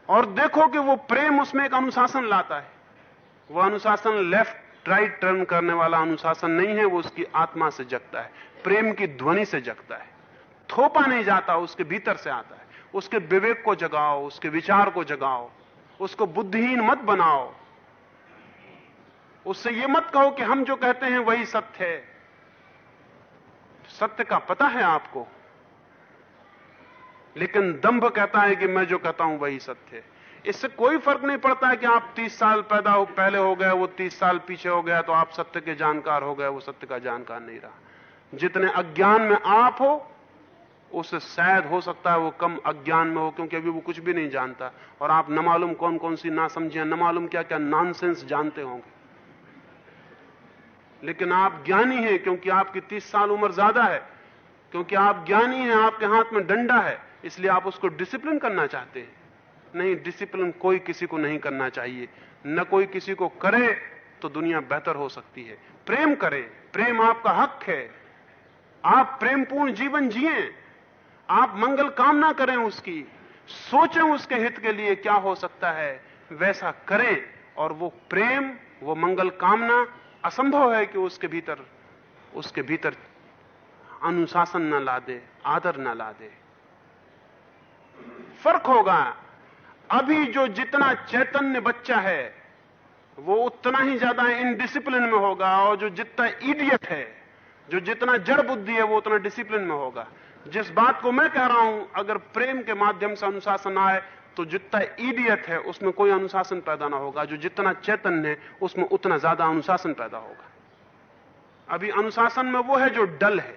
और देखो कि वो प्रेम उसमें एक अनुशासन लाता है। वो अनुशासन लेफ्ट राइट टर्न करने वाला अनुशासन नहीं है, वो उसकी आत्मा से जगता है, प्रेम की ध्वनि से जगता है। थोपा नहीं जाता, उसके भीतर से आता है। उसके विवेक को जगाओ, उसके विचार को जगाओ, उसको बुद्धिहीन मत बनाओ। उससे ये मत कहो कि हम जो कहते हैं वही सत्य है। सत्य का पता है आपको, लेकिन दंभ कहता है कि मैं जो कहता हूं वही सत्य है। इससे कोई फर्क नहीं पड़ता है कि आप 30 साल पहले हो गए, वो 30 साल पीछे हो गया, तो आप सत्य के जानकार हो गए, वो सत्य का जानकार नहीं रहा। जितने अज्ञान में आप हो, उससे शायद हो सकता है वो कम अज्ञान में हो, क्योंकि अभी वो कुछ भी नहीं जानता, और आप न मालूम कौन कौन सी ना समझियां, न मालूम क्या क्या नॉनसेंस जानते होंगे। लेकिन आप ज्ञानी हैं क्योंकि आपकी 30 साल उम्र ज्यादा है, क्योंकि आप ज्ञानी हैं, आपके हाथ में डंडा है, इसलिए आप उसको डिसिप्लिन करना चाहते हैं। नहीं, डिसिप्लिन कोई किसी को नहीं करना चाहिए, न कोई किसी को करे तो दुनिया बेहतर हो सकती है। प्रेम करें, प्रेम आपका हक है। आप प्रेमपूर्ण जीवन जिएं, आप मंगल कामना करें उसकी, सोचें उसके हित के लिए क्या हो सकता है, वैसा करें। और वो प्रेम, वो मंगल कामना असंभव है कि उसके भीतर अनुशासन न ला दे, आदर न ला दे। फर्क होगा। अभी जो जितना चैतन्य बच्चा है वो उतना ही ज्यादा इनडिसिप्लिन में होगा, और जो जितना इडियट है, जो जितना जड़ बुद्धि है, वो उतना डिसिप्लिन में होगा। जिस बात को मैं कह रहा हूं, अगर प्रेम के माध्यम से अनुशासन आए तो जितना इडियट है उसमें कोई अनुशासन पैदा ना होगा, जो जितना चैतन्य है उसमें उतना ज्यादा अनुशासन पैदा होगा। अभी अनुशासन में वो है जो डल है,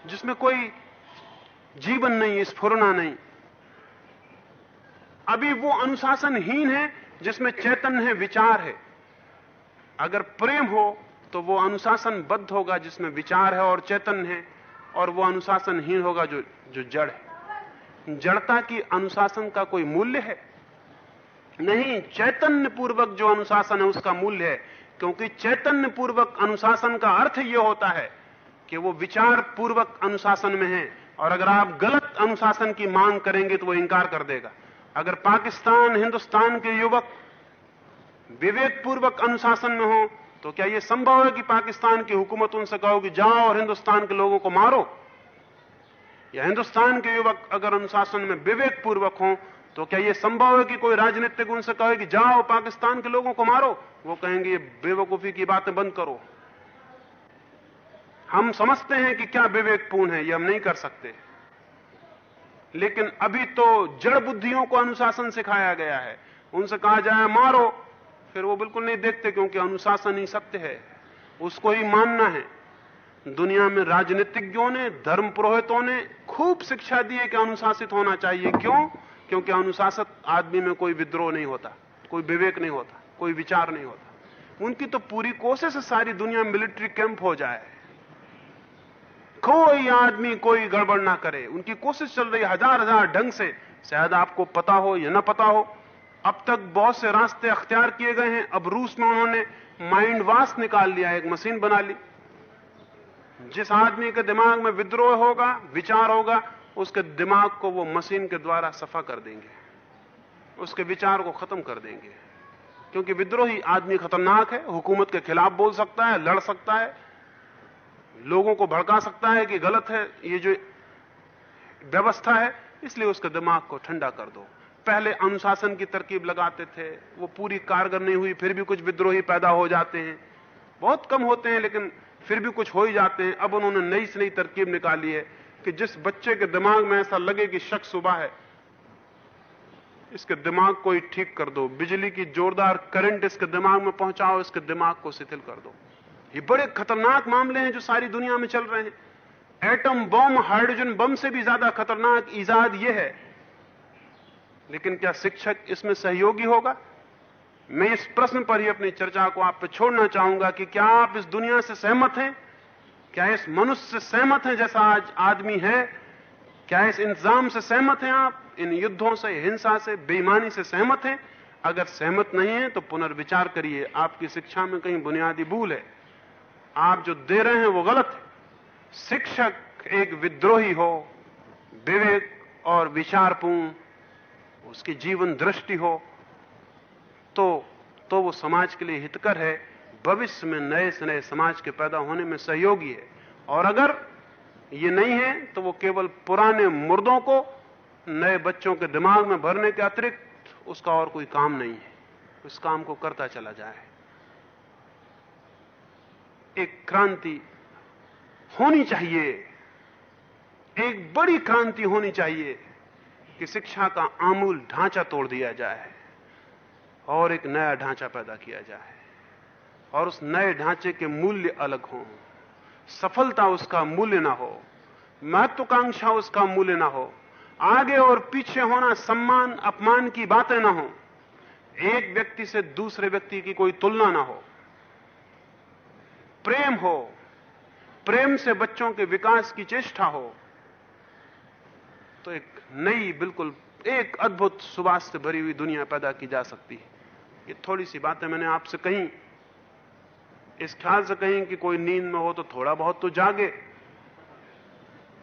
जिसमें कोई जीवन नहीं, स्फुरना नहीं। अभी वो अनुशासनहीन है जिसमें चैतन्य है, विचार है। अगर प्रेम हो तो वो अनुशासनबद्ध होगा जिसमें विचार है और चैतन्य है, और वो अनुशासनहीन होगा जो जड़ है। जड़ता की अनुशासन का कोई मूल्य है नहीं। चैतन्य पूर्वक जो अनुशासन है उसका मूल्य है, क्योंकि चैतन्य पूर्वक अनुशासन का अर्थ यह होता है कि वो विचार पूर्वक अनुशासन में है, और अगर आप गलत अनुशासन की मांग करेंगे तो वो इंकार कर देगा। अगर पाकिस्तान, हिंदुस्तान के युवक विवेक पूर्वक अनुशासन में हो तो क्या यह संभव है कि पाकिस्तान की हुकूमत उनसे कहो कि जाओ और हिंदुस्तान के लोगों को मारो? या हिंदुस्तान के युवक अगर अनुशासन में विवेकपूर्वक हों तो क्या यह संभव है कि कोई राजनीतिक उनसे कहे कि जाओ पाकिस्तान के लोगों को मारो? वो कहेंगे ये बेवकूफी की बातें बंद करो। हम समझते हैं कि क्या विवेकपूर्ण है, यह हम नहीं कर सकते, लेकिन अभी तो जड़ बुद्धियों को अनुशासन सिखाया गया है। उनसे कहा जाए मारो, फिर वो बिल्कुल नहीं देखते, क्योंकि अनुशासन ही सत्य है, उसको ही मानना है। दुनिया में राजनीतिज्ञों ने, धर्म पुरोहितों ने खूब शिक्षा दी है कि अनुशासित होना चाहिए। क्यों? क्योंकि अनुशासित आदमी में कोई विद्रोह नहीं होता, कोई विवेक नहीं होता, कोई विचार नहीं होता। उनकी तो पूरी कोशिश है सारी दुनिया मिलिट्री कैंप हो जाए, कोई आदमी कोई गड़बड़ ना करे। उनकी कोशिश चल रही है हजार हजार ढंग से, शायद आपको पता हो या ना पता हो। अब तक बहुत से रास्ते अख्तियार किए गए हैं। अब रूस में उन्होंने माइंड वॉश निकाल लिया, एक मशीन बना ली। जिस आदमी के दिमाग में विद्रोह होगा, विचार होगा, उसके दिमाग को वो मशीन के द्वारा सफा कर देंगे, उसके विचार को खत्म कर देंगे। क्योंकि विद्रोही आदमी खतरनाक है, हुकूमत के खिलाफ बोल सकता है, लड़ सकता है, लोगों को भड़का सकता है कि गलत है ये जो व्यवस्था है। इसलिए उसके दिमाग को ठंडा कर दो। पहले अनुशासन की तरकीब लगाते थे, वो पूरी कारगर नहीं हुई, फिर भी कुछ विद्रोही पैदा हो जाते हैं, बहुत कम होते हैं लेकिन फिर भी कुछ हो ही जाते हैं। अब उन्होंने नई से नई तरकीब निकाली है कि जिस बच्चे के दिमाग में ऐसा लगे कि शक सुबह है, इसके दिमाग को ही ठीक कर दो, बिजली की जोरदार करंट इसके दिमाग में पहुंचाओ, इसके दिमाग को शिथिल कर दो। ये बड़े खतरनाक मामले हैं जो सारी दुनिया में चल रहे हैं। एटम बम, हाइड्रोजन बम से भी ज्यादा खतरनाक इजाद यह है। लेकिन क्या शिक्षक इसमें सहयोगी होगा? मैं इस प्रश्न पर ही अपनी चर्चा को आप पे छोड़ना चाहूंगा कि क्या आप इस दुनिया से सहमत हैं? क्या इस मनुष्य से सहमत हैं जैसा आज आदमी है? क्या इस इंतजाम से सहमत हैं आप? इन युद्धों से, हिंसा से, बेईमानी से सहमत हैं? अगर सहमत नहीं है तो पुनर्विचार करिए, आपकी शिक्षा में कहीं बुनियादी भूल है, आप जो दे रहे हैं वो गलत है। शिक्षक एक विद्रोही हो, विवेक और विचारपूर्ण उसकी जीवन दृष्टि हो तो वो समाज के लिए हितकर है, भविष्य में नए से नए समाज के पैदा होने में सहयोगी है। और अगर ये नहीं है तो वो केवल पुराने मुर्दों को नए बच्चों के दिमाग में भरने के अतिरिक्त उसका और कोई काम नहीं है, उस काम को करता चला जाए। एक क्रांति होनी चाहिए, एक बड़ी क्रांति होनी चाहिए कि शिक्षा का आमूल ढांचा तोड़ दिया जाए और एक नया ढांचा पैदा किया जाए, और उस नए ढांचे के मूल्य अलग हों, सफलता उसका मूल्य ना हो, महत्वाकांक्षा उसका मूल्य ना हो, आगे और पीछे होना, सम्मान अपमान की बातें ना हो, एक व्यक्ति से दूसरे व्यक्ति की कोई तुलना ना हो, प्रेम हो, प्रेम से बच्चों के विकास की चेष्टा हो, तो एक नई, बिल्कुल एक अद्भुत सुवास से भरी हुई दुनिया पैदा की जा सकती है। ये थोड़ी सी बातें मैंने आपसे कही, इस ख्याल से कही कि कोई नींद में हो तो थोड़ा बहुत तो जागे,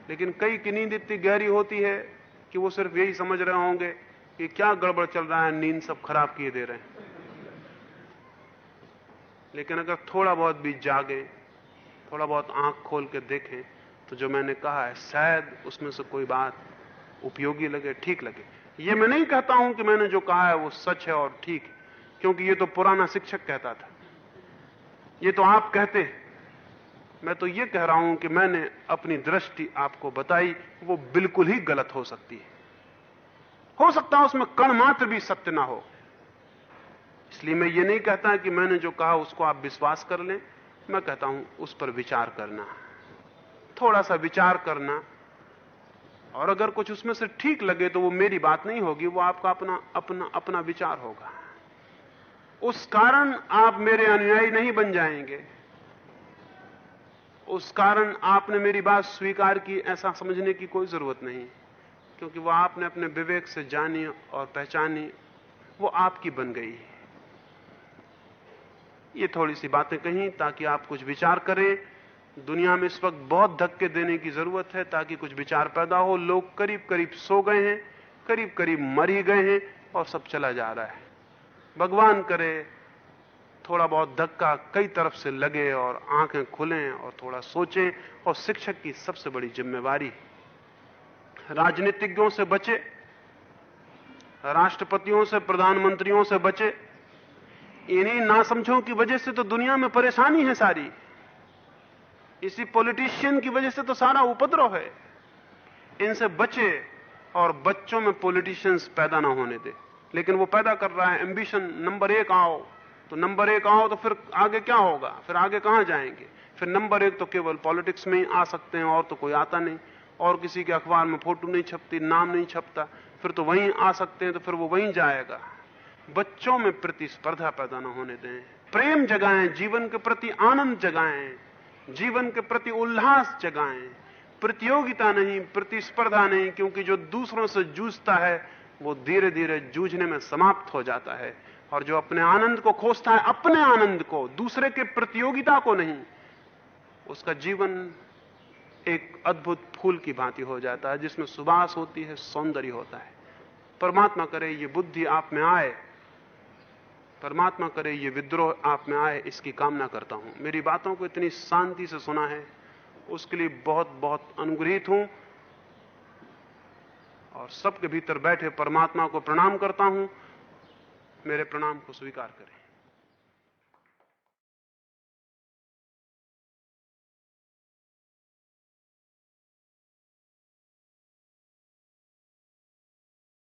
लेकिन कई की नींद इतनी गहरी होती है कि वो सिर्फ यही समझ रहे होंगे कि क्या गड़बड़ चल रहा है, नींद सब खराब किए दे रहे हैं। लेकिन अगर थोड़ा बहुत भी जागे, थोड़ा बहुत आंख खोल के देखें, तो जो मैंने कहा है शायद उसमें से कोई बात उपयोगी लगे, ठीक लगे। ये मैं नहीं कहता हूं कि मैंने जो कहा है वो सच है और ठीक है, क्योंकि ये तो पुराना शिक्षक कहता था, ये तो आप कहते हैं। मैं तो ये कह रहा हूं कि मैंने अपनी दृष्टि आपको बताई, वो बिल्कुल ही गलत हो सकती है, हो सकता है उसमें कण मात्र भी सत्य ना हो। इसलिए मैं ये नहीं कहता कि मैंने जो कहा उसको आप विश्वास कर लें, मैं कहता हूं उस पर विचार करना, थोड़ा सा विचार करना, और अगर कुछ उसमें से ठीक लगे तो वो मेरी बात नहीं होगी, वो आपका अपना अपना अपना विचार होगा। उस कारण आप मेरे अनुयायी नहीं बन जाएंगे, उस कारण आपने मेरी बात स्वीकार की ऐसा समझने की कोई जरूरत नहीं, क्योंकि वो आपने अपने विवेक से जानी और पहचानी, वो आपकी बन गई। ये थोड़ी सी बातें कहीं ताकि आप कुछ विचार करें। दुनिया में इस वक्त बहुत धक्के देने की जरूरत है ताकि कुछ विचार पैदा हो। लोग करीब करीब सो गए हैं, करीब करीब मर ही गए हैं और सब चला जा रहा है। भगवान करे थोड़ा बहुत धक्का कई तरफ से लगे और आंखें खुलें और थोड़ा सोचें। और शिक्षक की सबसे बड़ी जिम्मेवारी, राजनीतिज्ञों से बचे, राष्ट्रपतियों से, प्रधानमंत्रियों से बचे। इन्हीं नासमझों की वजह से तो दुनिया में परेशानी है सारी। इसी पॉलिटिशियन की वजह से तो सारा उपद्रव है। इनसे बचे और बच्चों में पॉलिटिशियंस पैदा ना होने दे। लेकिन वो पैदा कर रहा है एंबिशन, नंबर 1 आओ। तो नंबर 1 आओ तो फिर आगे क्या होगा? फिर आगे कहां जाएंगे? फिर नंबर 1 तो केवल पॉलिटिक्स में ही आ सकते हैं, और तो कोई आता नहीं। और किसी के अखबार में फोटो नहीं छपती, नाम नहीं छपता, फिर तो वहीं आ सकते हैं, तो फिर वो वहीं जाएगा। बच्चों में प्रतिस्पर्धा पैदा ना होने दें। प्रेम जगाएं, जीवन के प्रति आनंद जगाएं, जीवन के प्रति उल्लास जगाएं। प्रतियोगिता नहीं, प्रतिस्पर्धा नहीं, क्योंकि जो दूसरों से जूझता है वो धीरे धीरे जूझने में समाप्त हो जाता है। और जो अपने आनंद को खोजता है, अपने आनंद को, दूसरे के प्रतियोगिता को नहीं, उसका जीवन एक अद्भुत फूल की भांति हो जाता है, जिसमें सुवास होती है, सौंदर्य होता है। परमात्मा करे ये बुद्धि आप में आए, परमात्मा करे ये विद्रोह आप में आए, इसकी कामना करता हूं। मेरी बातों को इतनी शांति से सुना है, उसके लिए बहुत बहुत अनुग्रहित हूं। और सबके भीतर बैठे परमात्मा को प्रणाम करता हूं। मेरे प्रणाम को स्वीकार करें।